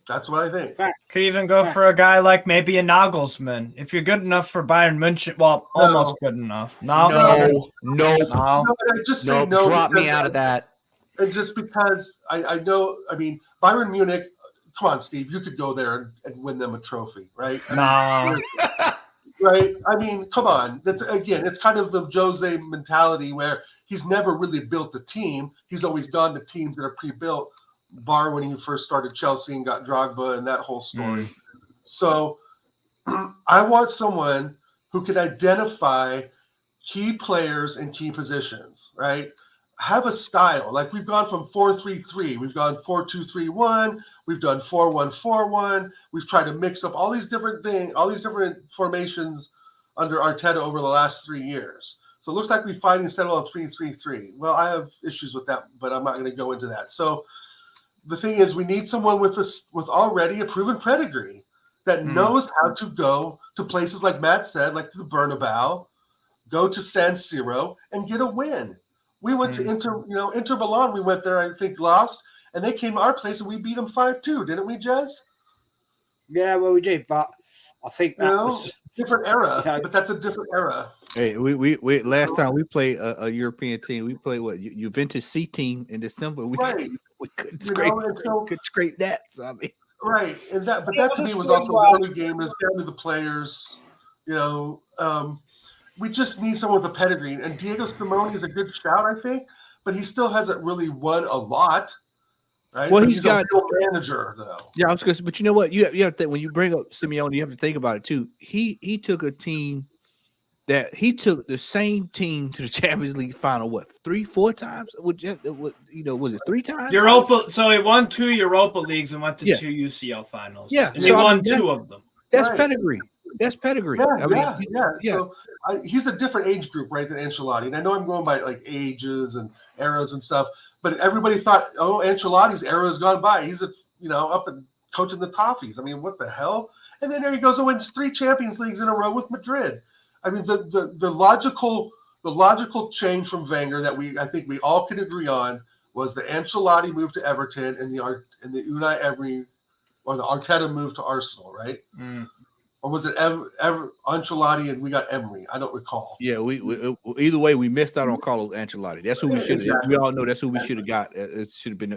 That's what I think. Could even go for a guy like maybe a Nagelsmann. If you're good enough for Bayern Munich, almost good enough. No. I just say no. Drop me out of that. And just because I know, Bayern Munich come on, Steve, you could go there and win them a trophy, right? Nah. Right? I mean, come on. It's kind of the Jose mentality where he's never really built a team. He's always gone to teams that are pre-built, bar when he first started Chelsea and got Drogba and that whole story. So I want someone who can identify key players in key positions, right? Have a style. Like we've gone from 4-3-3, we've gone 4-2-3-1, we've done 4-1-4-1. We've tried to mix up all these different things, all these different formations under Arteta over the last 3 years. So it looks like we finally settled on 3-3-3. Well, I have issues with that, but I'm not going to go into that. So the thing is, we need someone with already a proven pedigree that knows how to go to places like Matt said, like to the Bernabeu, go to San Siro and get a win. We went to Inter Milan. We went there, I think, lost, and they came to our place and we beat them 5-2, didn't we, Jez? Yeah, well, we did, but I think that was different era. But that's a different era. Hey, we last time we played a European team, we played what Juventus C team in December. We couldn't scrape that. So I mean, right, and that to me was also an early game. Is down to the players, we just need someone with a pedigree. And Diego Simeone is a good shout, I think, but he still hasn't really won a lot. Right? Well, but he's got a real manager, though. Yeah, I was going to, but you know what? You have to think, when you bring up Simeone, you have to think about it too. He took a team that he took the same team to the Champions League final, 3-4 times? Was it 3 times? Europa. So he won 2 Europa Leagues and went to 2 UCL finals. Yeah, and he won 2 of them. That's pedigree. That's pedigree. Yeah. So he's a different age group, right, than Ancelotti. And I know I'm going by like ages and eras and stuff, but everybody thought, Ancelotti's era has gone by. He's up and coaching the Toffees. I mean, what the hell? And then there he goes and wins 3 Champions Leagues in a row with Madrid. I mean, the logical change from Wenger that I think we all can agree on was the Ancelotti move to Everton and the Unai Emery or the Arteta move to Arsenal, right? Or was it Ancelotti and we got Emery? I don't recall. Yeah, we either way we missed out on Carlos Ancelotti. That's who we should. Exactly. We all know that's who we should have got. It should have been.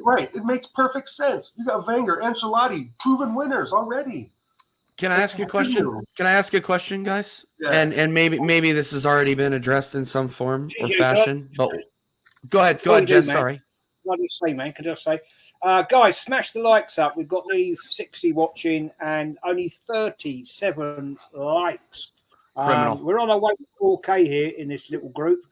Right. It makes perfect sense. You got Wenger, Ancelotti, proven winners already. Can I ask you a question? Can I ask you a question, guys? Yeah. And maybe this has already been addressed in some form or fashion. But go ahead, Jess. Sorry. What do you say, man? Can I just say, guys, smash the likes up. We've got nearly 60 watching and only 37 likes. We're on our way to 4K here in this little group.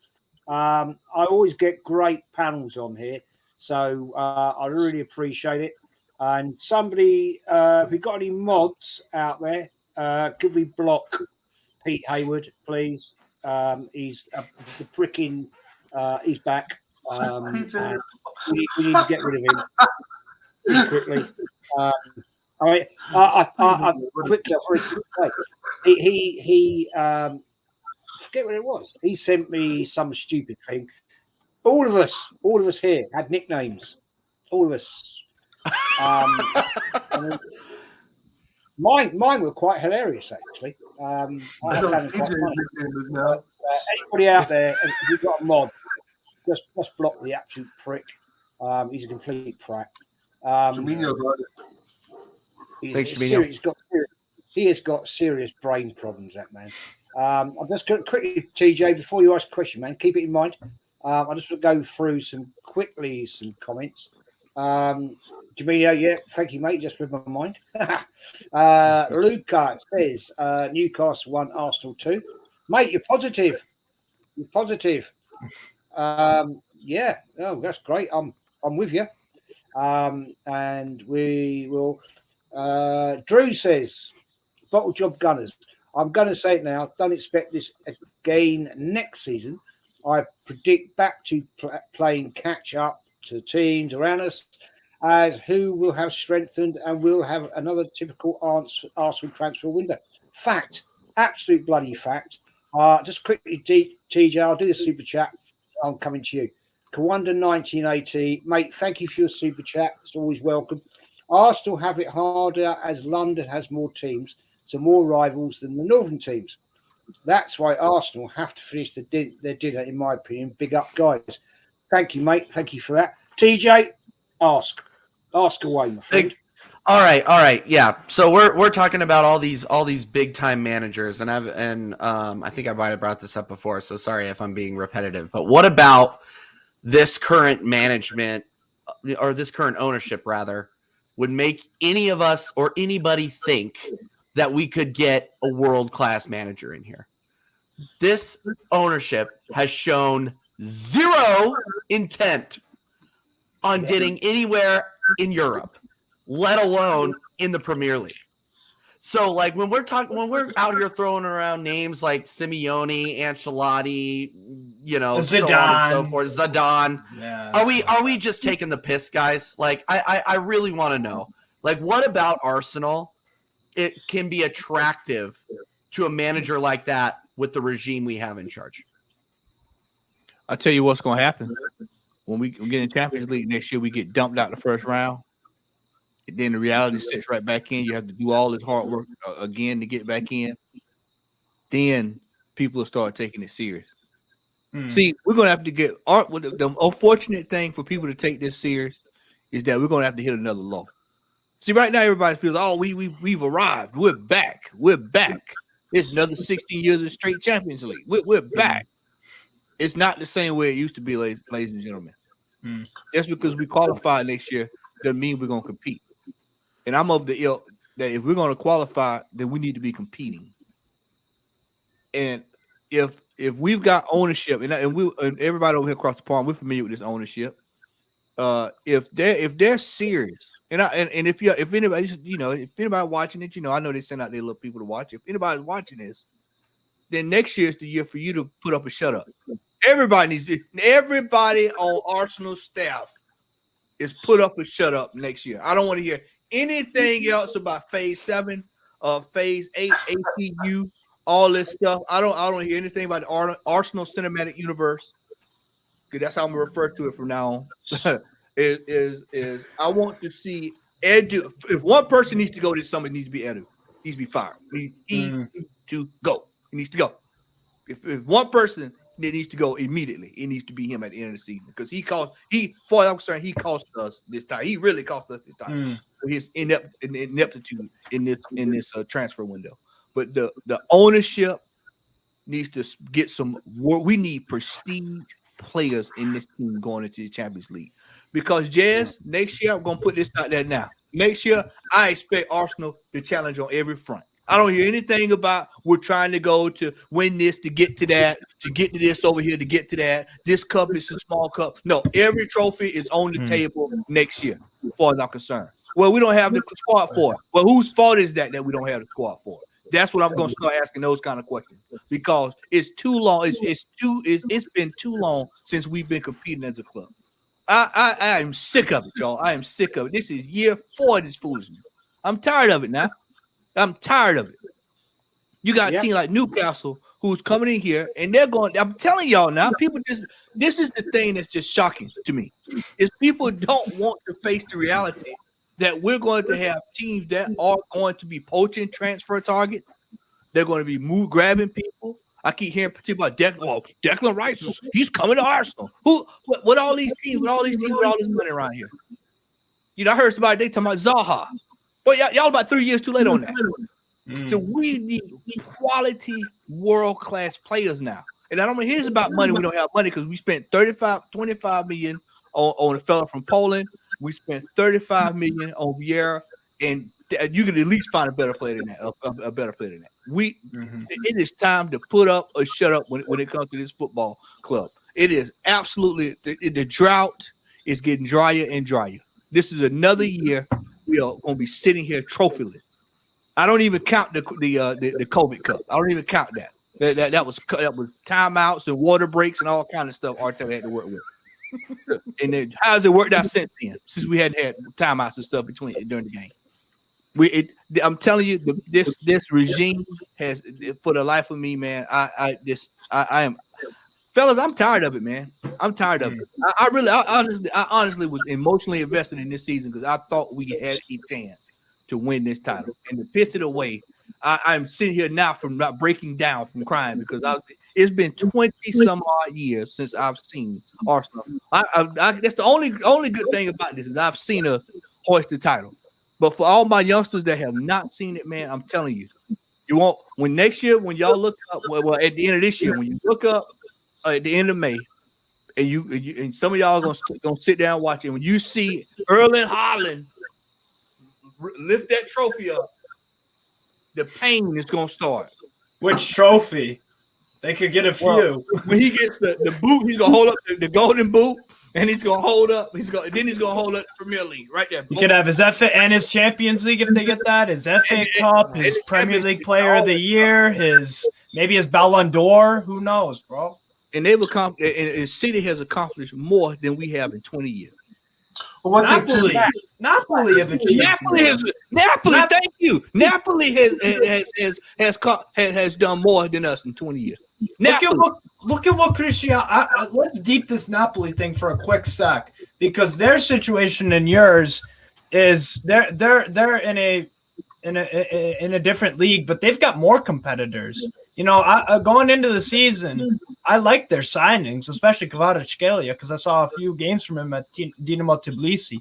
I always get great panels on here, so I really appreciate it. And somebody, if we've got any mods out there, could we block Pete Hayward, please? He's the pricking. He's back. And we need to get rid of him pretty quickly. He forget what it was. He sent me some stupid thing. All of us here had nicknames. All of us. Mine were quite hilarious, actually. I found it quite funny. Anybody out there, if you've got a mod, just block the absolute prick. He's a complete prat. He has got serious brain problems, that man. I'm just going to quickly, TJ, before you ask a question, man, keep it in mind. I just want to go through some comments. Jamino, thank you, mate. Just read my mind. Luca says Newcastle 1, Arsenal 2. Mate, you're positive. That's great. I'm with you. And we will. Drew says, bottle job Gunners. I'm going to say it now. Don't expect this again next season. I predict back to playing catch up to teams around us, as who will have strengthened and will have another typical Arsenal transfer window. Fact, absolute bloody fact. Just quickly, TJ, I'll do the super chat. I'm coming to you. Kawanda 1980, mate, thank you for your super chat. It's always welcome. Arsenal have it harder as London has more teams, so more rivals than the northern teams. That's why Arsenal have to finish their dinner, in my opinion. Big up, guys. Thank you, mate. Thank you for that. TJ, ask. Ask away, my friend. All right, yeah. So we're talking about all these big time managers, and I think I might have brought this up before. So sorry if I'm being repetitive. But what about this current management or this current ownership rather would make any of us or anybody think that we could get a world class manager in here? This ownership has shown zero intent on getting anywhere in Europe, let alone in the Premier League. So, like when we're out here throwing around names like Simeone, Ancelotti, Zidane, so on and so forth, Zidane, Yeah. are we just taking the piss, guys? Like, I really want to know, like, what about Arsenal? It can be attractive to a manager like that with the regime we have in charge. I'll tell you what's going to happen. When we get in Champions League next year, we get dumped out the first round. And then the reality sets right back in. You have to do all this hard work again to get back in. Then people will start taking it serious. See, we're going to have to get the unfortunate thing for people to take this serious is that we're going to have to hit another low. See, right now everybody feels, oh, we've arrived. We're back. We're back. It's another 16 years of straight Champions League. We're back. It's not the same way it used to be, ladies and gentlemen. Just because we qualify next year doesn't mean we're going to compete. And I'm of the ilk that if we're going to qualify, then we need to be competing. And if we've got ownership, and everybody over here across the pond, we're familiar with this ownership. If they're serious, and if anybody, if anybody watching it, I know they send out their little people to watch. If anybody's watching this, then next year is the year for you to put up a shut up. Everybody on Arsenal staff is put up a shut up next year. I don't want to hear anything else about phase 7, phase 8, ACU, all this stuff. I don't hear anything about the Arsenal cinematic universe. Because that's how I'm gonna refer to it from now on. is I want to see Edu. If one person needs to go, then somebody needs to be Edu. He needs to be fired. He needs to go. He needs to go. If one person that needs to go immediately, it needs to be him at the end of the season because far as I'm concerned, he cost us this time. He really cost us this time for his ineptitude in this transfer window. But the ownership needs to get some. We need prestige players in this team going into the Champions League because Jazz next year I'm gonna put this out there now. Next year I expect Arsenal to challenge on every front. I don't hear anything about we're trying to go to win this, to get to that, to get to this over here, to get to that. This cup is a small cup. No, every trophy is on the table next year, as far as I'm concerned. Well, we don't have the squad for it. Well, whose fault is that we don't have the squad for it? That's what I'm going to start asking those kind of questions because it's too long. It's been too long since we've been competing as a club. I am sick of it, y'all. I am sick of it. This is year 4 of this foolishness. I'm tired of it now. I'm tired of it. You got a team like Newcastle who's coming in here and they're going. I'm telling y'all now, people this is the thing that's just shocking to me. Is people don't want to face the reality that we're going to have teams that are going to be poaching transfer targets. They're going to be grabbing people. I keep hearing people about Declan Rice. He's coming to Arsenal. What all these teams with all this money around here? I heard somebody they talking about Zaha. Well, y'all about 3 years too late on that. So we need quality world-class players now. And I don't mean here's about money. We don't have money because we spent 25 million on a fella from Poland. We spent 35 million on Vieira, and you can at least find a better player than that. A better player than that. It is time to put up or shut up when it comes to this football club. It is absolutely the drought is getting drier and drier. This is another year we are going to be sitting here trophyless. I don't even count the COVID Cup. I don't even count that. That was timeouts and water breaks and all kind of stuff Arteta had to work with. And then how's it worked out since then? Since we hadn't had timeouts and stuff during the game. I'm telling you, this regime has, for the life of me, man. I am, fellas. I'm tired of it, man. I'm tired of it. I honestly was emotionally invested in this season because I thought we had a chance to win this title, and to piss it away. I'm sitting here now from not breaking down from crying because it's been 20 some odd years since I've seen Arsenal. That's the only good thing about this is I've seen us hoist the title. But for all my youngsters that have not seen it, man, I'm telling you, you won't. When next year, when y'all look up, well, at the end of this year, when you look up at the end of May, and some of y'all gonna sit down and watch it. When you see Erling Haaland lift that trophy up, the pain is gonna start. Which trophy? They could get a few. Well, when he gets the boot, he's gonna hold up the golden boot, and he's gonna hold up. He's gonna hold up the Premier League right there. You could have his FA and his Champions League if they get that. His FA Cup, his Premier League Player of the Year, maybe his Ballon d'Or. Who knows, bro? And they've accomplished. And City has accomplished more than we have in 20 years. Well, Napoli have achieved. Napoli. Thank you. Napoli has done more than us in 20 years. Look at what Cristiano. Let's deep this Napoli thing for a quick sec, because their situation and yours is they're in a different league, but they've got more competitors. You know, going into the season, I like their signings, especially Kvaratskhelia, because I saw a few games from him at Dinamo Tbilisi.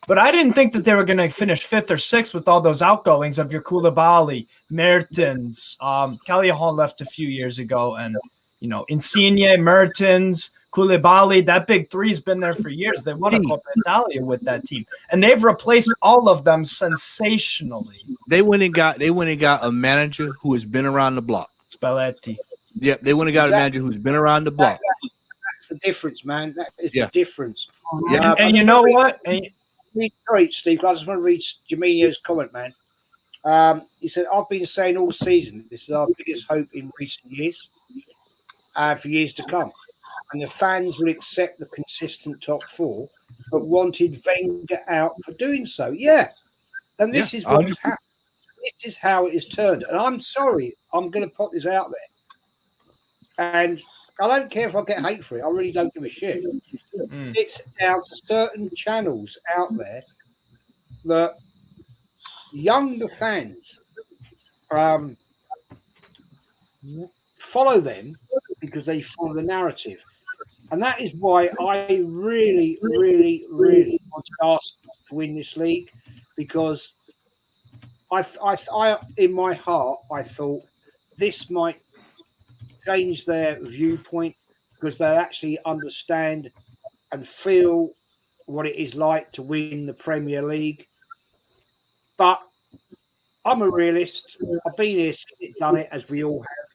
But I didn't think that they were going to finish 5th or 6th with all those outgoings of your Koulibaly, Mertens, Callahan left a few years ago, and, you know, Insigne, Mertens, Koulibaly, that big three's been there for years. They won a Coppa Italia with that team, and they've replaced all of them sensationally. They went and got a manager who has been around the block. Spalletti. Yep, they went and got a manager who's been around the block. That's the difference, man. That is the difference. Yeah. And you know what? Sorry, Steve. I just want to read Jaminio's comment, man. He said, "I've been saying all season this is our biggest hope in recent years, and for years to come. And the fans will accept the consistent top 4, but wanted Wenger out for doing so." Yeah, and this is what has happened. This is how it is turned. And I'm sorry, I'm going to put this out there. And I don't care if I get hate for it. I really don't give a shit. It's down to certain channels out there that younger fans follow them because they follow the narrative. And that is why I really, really, really want Arsenal to win this league, because I in my heart, I thought this might change their viewpoint, because they actually understand and feel what it is like to win the Premier League. But I'm a realist. I've been here, seen it, done it, as we all have.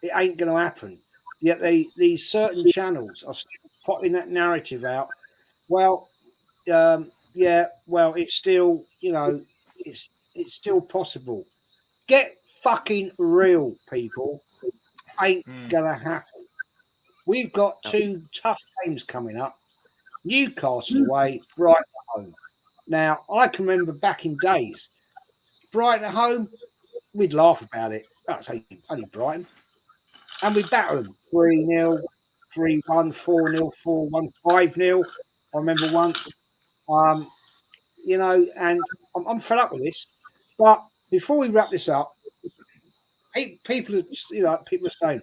It ain't going to happen. Yet these certain channels are still putting that narrative out. Well, it's still, you know, it's still possible. Get fucking real, people. Ain't gonna happen. We've got 2 tough games coming up. Newcastle away, Brighton at home. Now, I can remember back in days, Brighton at home, we'd laugh about it. That's only Brighton. And we'd battle them 3-0, 3-1, 4-0, 4-1, 5-0. I remember once. You know, and I'm fed up with this. But before we wrap this up, people are saying,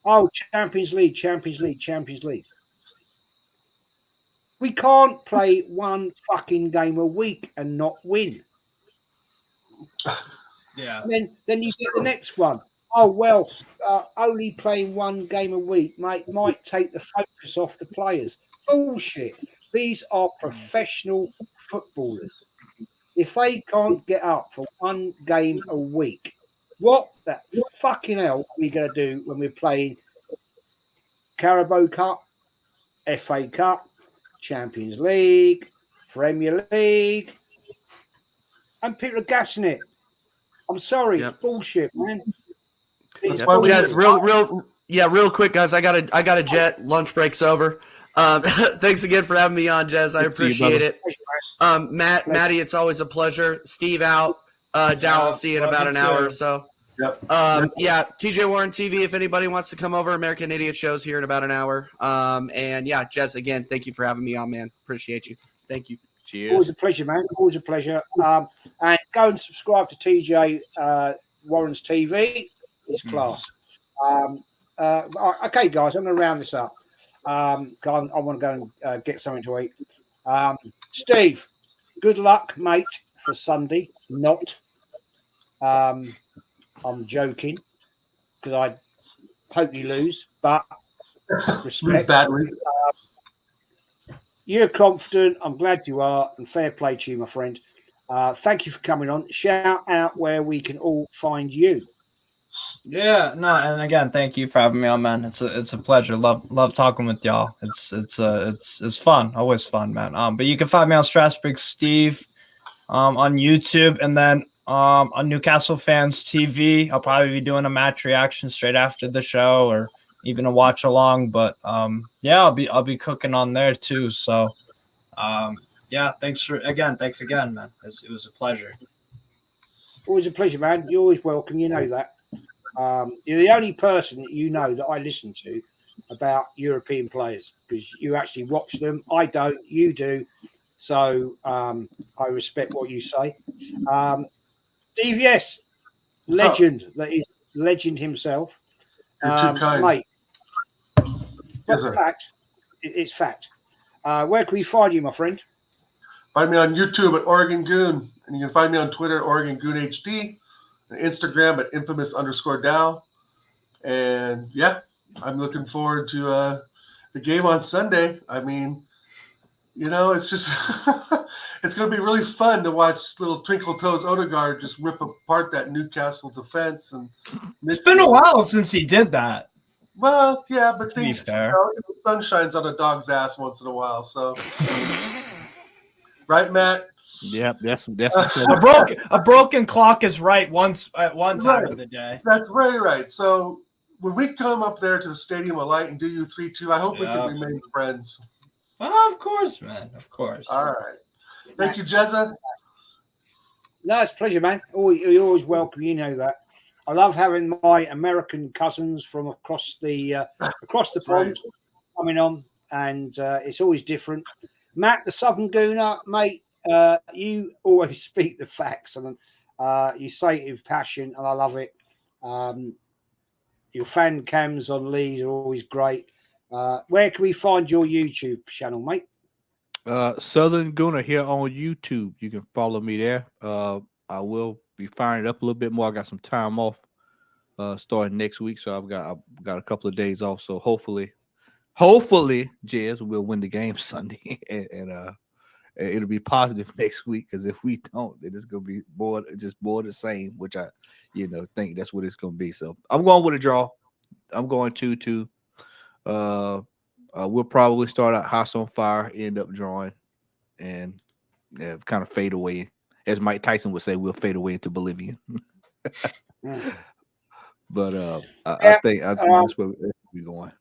"Oh, Champions League, Champions League, Champions League." We can't play one fucking game a week and not win. Yeah. And then you get the next one. Oh, well, only playing one game a week might take the focus off the players. Bullshit. These are professional footballers. If they can't get up for one game a week, what the fucking hell are we going to do when we're playing Carabao Cup, FA Cup, Champions League, Premier League? And people are gassing it. I'm sorry, It's bullshit, man. Jez, real quick, guys. I got a jet. Lunch break's over. Thanks again for having me on, Jez. I appreciate it. Maddie, it's always a pleasure. Steve out. Dow, I'll see you in about an hour or so. Yep. TJ Warren TV, if anybody wants to come over, American Idiot Show's here in about an hour. And yeah, Jez, again, thank you for having me on, man. Appreciate you. Thank you. Cheers. Always a pleasure, man. Always a pleasure. And go and subscribe to TJ Warren's TV. It's class. Okay, guys, I'm going to round this up. I want to go and get something to eat. Steve, Good luck, mate, for Sunday. Not. I'm joking because I hope you lose, but Lose respect. badly. You're confident. I'm glad you are, and fair play to you, my friend. Thank you for coming on. Shout out where we can all find you. Yeah, no, and again, thank you for having me on, man. It's a pleasure. Love talking with y'all. It's fun, always fun, man. But you can find me on Strasburg Steve, on YouTube, and then on Newcastle Fans TV. I'll probably be doing a match reaction straight after the show, or even a watch along. But yeah, I'll be cooking on there too. So yeah, thanks again, man. It was a pleasure. Always a pleasure, man. You're always welcome. You know that. You're the only person that you know that I listen to about European players because you actually watch them. I don't. You do. So I respect what you say. Steve, yes, legend. That is legend himself. You're too kind. Mate. Yes, But sir. fact. It's fact. Where can we find you, my friend? Find me on YouTube at Oregon Goon, and you can find me on Twitter at Oregon Goon HD, and Instagram at infamous_Dow. And yeah, I'm looking forward to the game on Sunday. I mean, you know, it's just it's going to be really fun to watch little Twinkle Toes Odegaard just rip apart that Newcastle defense. And It's been a while since he did that. Well, yeah, but To be things, fair. the sun shines on a dog's ass once in a while. So, right, Matt? Yep, that's what's A broken clock is right once at one time of the day. That's very right. So when we come up there to the Stadium of Light and do you 3-2, I hope we can remain friends. Oh, of course, man. Of course. All right. Thank you, Jezza. No, it's a pleasure, man. You're always welcome. You know that. I love having my American cousins from across the pond coming on, and it's always different. Matt, the Southern Gooner, mate, you always speak the facts, and you say it with passion, and I love it. Your fan cams on Lee's are always great. Where can we find your YouTube channel, mate? Southern Gooner here on YouTube. You can follow me there. I will be firing it up a little bit more. I got some time off starting next week, so I've got a couple of days off. So hopefully, Jez will win the game Sunday, and it'll be positive next week. Because if we don't, then it's gonna be more the same, which I, think that's what it's gonna be. So I'm going with a draw. I'm going 2-2. We'll probably start out house on fire, end up drawing, and kind of fade away. As Mike Tyson would say, we'll fade away into Bolivian. But I think that's where we're going.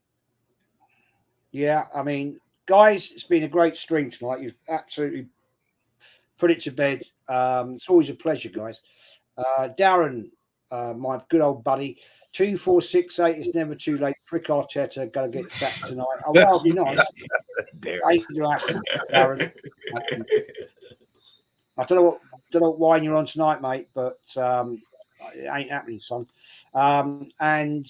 Yeah, I mean, guys, it's been a great stream tonight. You've absolutely put it to bed. It's always a pleasure, guys. Darren, my good old buddy, 2468 is never too late. Prick Arteta, gotta get sacked tonight. Oh, well, it'll be nice. Ain't gonna happen, Darren. I don't know what wine you're on tonight, mate, but it ain't happening, son. And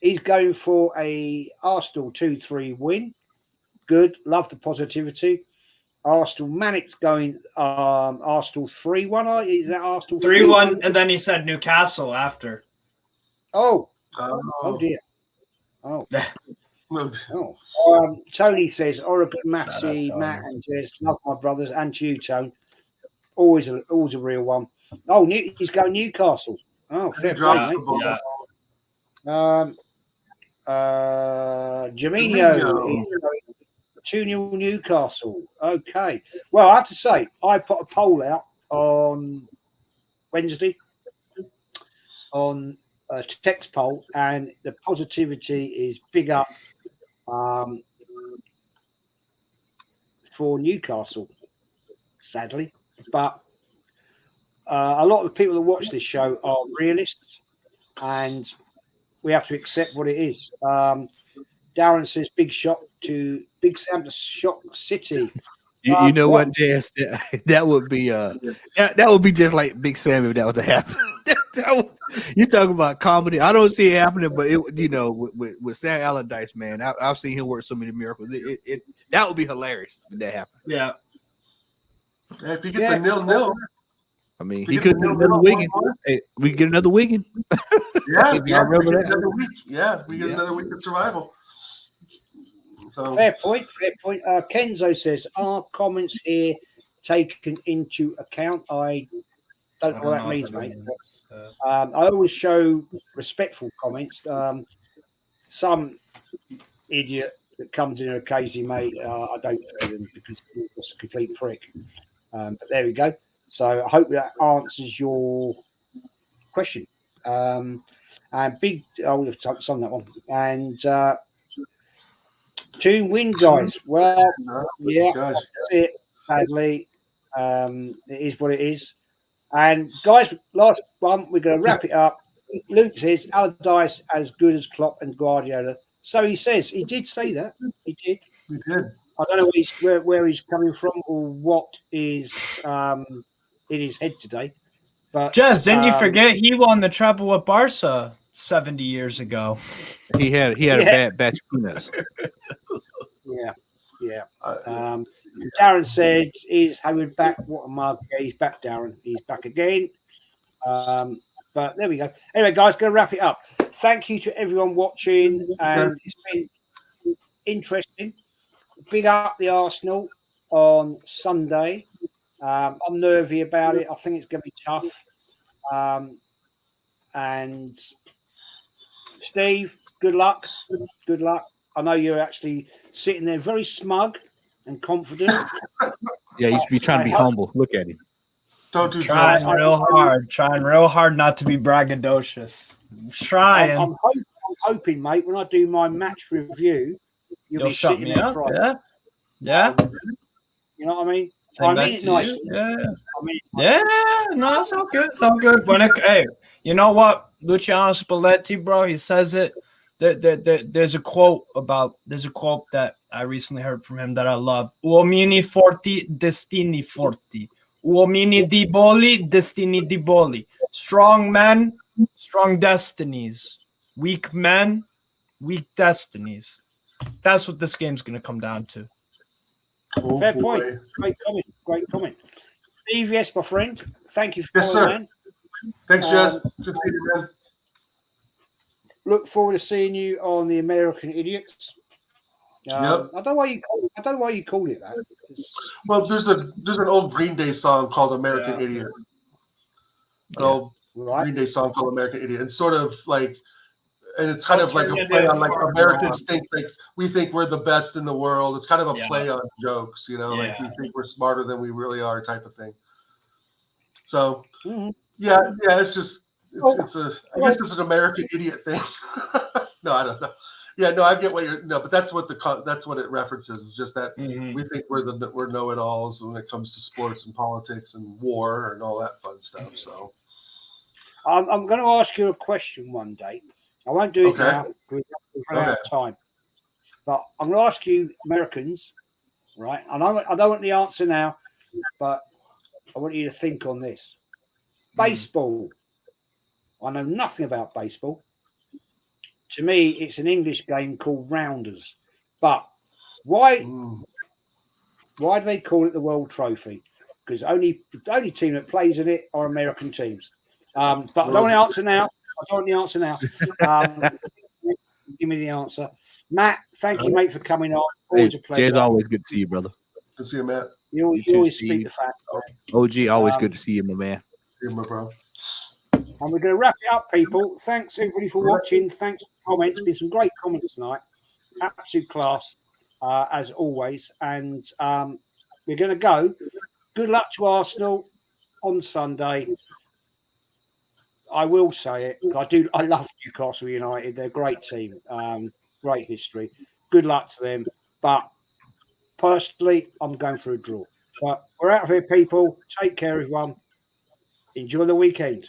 he's going for a Arsenal 2-3 win. Good, love the positivity. Arsenal Manic's going Arsenal 3-1. Is that Arsenal 3-1? And then he said Newcastle after. Oh dear. Oh. Tony says Oregon, Maxi, Matt, and Jez. Love my brothers, and you, Tone. Always a real one. Oh, he's going Newcastle. Oh, fair play, mate. Jaminho is going 2-0 Newcastle. Okay. Well, I have to say, I put a poll out on Wednesday on a text poll, and the positivity is big up for Newcastle, sadly. But a lot of the people that watch this show are realists, and we have to accept what it is. Darren says, big Sam to shock City. You know what, Jess? That would be that would be just like Big Sam if that was to happen. You talking about comedy? I don't see it happening, but with Sam Allardyce, man, I've seen him work so many miracles. That would be hilarious if that happened. Yeah. Yeah, if he gets a 0-0, I mean, he could get another Wigan. Hey, we get another Wigan. yeah, If y'all we remember get that. another week. Yeah, we get Yeah. another week of survival. So Fair point. Kenzo says, are comments here taken into account? I don't know what that means, mate. I always show respectful comments. Some idiot that comes in occasionally, mate, I don't show them because it's a complete prick. But there we go. So I hope that answers your question. And big, we've touched on that one. And 2 win, guys. Well, yeah, gosh. that's it. Sadly, it is what it is. And guys, last one, we're going to wrap it up. Luke says Allardyce as good as Klopp and Guardiola. So he says. He did say that. He did. We did. I don't know where he's coming from or what is in his head today. But Jez, didn't you forget he won the treble with Barca 70 years ago? He had a bad batch of peanuts. Yeah. Darren said, "Is Howard back? What a mug! Yeah, he's back, Darren. He's back again." But there we go. Anyway, guys, going to wrap it up. Thank you to everyone watching, and it's been interesting. Big up the Arsenal on Sunday. I'm nervy about it. I think it's going to be tough. And Steve, good luck. Good luck. I know you're actually sitting there very smug and confident. Yeah, he used to be trying to be humble. Look at him. Don't do Trying drugs. real hard not to be braggadocious. Trying. I'm hoping, mate, when I do my match review, you'll be shut sitting me there up. crying. Yeah. You know what I mean? Same I back mean it to nicely. you. Yeah. I mean, Yeah, no, it's all good. It's all good. Hey, you know what? Luciano Spalletti, bro, he says it. There's a quote that I recently heard from him that I love. Uomini forti, destini forti. Uomini deboli, destini deboli. Strong men, strong destinies. Weak men, weak destinies. That's what this game's going to come down to. Oh, fair boy. point. Great comment. Steve, yes, my friend. Thank you for Yes, calling, sir. man. Thanks, Jess. Good to see you, man. Look forward to seeing you on the American Idiots. Yep. I don't know why you call it that. Well, there's an old Green Day song called "American Idiot." An old Green Day song called "American Idiot." It's sort of like, and it's kind of like a play on like Americans think like we think we're the best in the world. It's kind of a play on jokes, you know, like we think we're smarter than we really are, type of thing. So it's just I guess it's an American Idiot thing. No, I don't know. Yeah, no, I get what but that's what it references. It's just that we think we're know-it-alls when it comes to sports and politics and war and all that fun stuff. So I'm going to ask you a question one day. I won't do it now because we've run out of time. But I'm going to ask you, Americans, right? I don't want the answer now, but I want you to think on this. Baseball. I know nothing about baseball. To me, it's an English game called rounders. But why do they call it the World Trophy? Because the only team that plays in it are American teams. But I don't want the answer now. Give me the answer. Matt, thank you, mate, for coming on. Always a pleasure. Jay's always good to see you, brother. Good to see you, Matt. You always speak the fact. OG, always good to see you, my man. See you, my bro. And we're going to wrap it up, people. Thanks, everybody, for watching. Thanks for the comments. Been some great comments tonight. Absolute class, as always. And we're going to go. Good luck to Arsenal on Sunday. I will say it. I love Newcastle United. They're a great team. Great history. Good luck to them. But personally, I'm going for a draw. But we're out of here, people. Take care, everyone. Enjoy the weekend.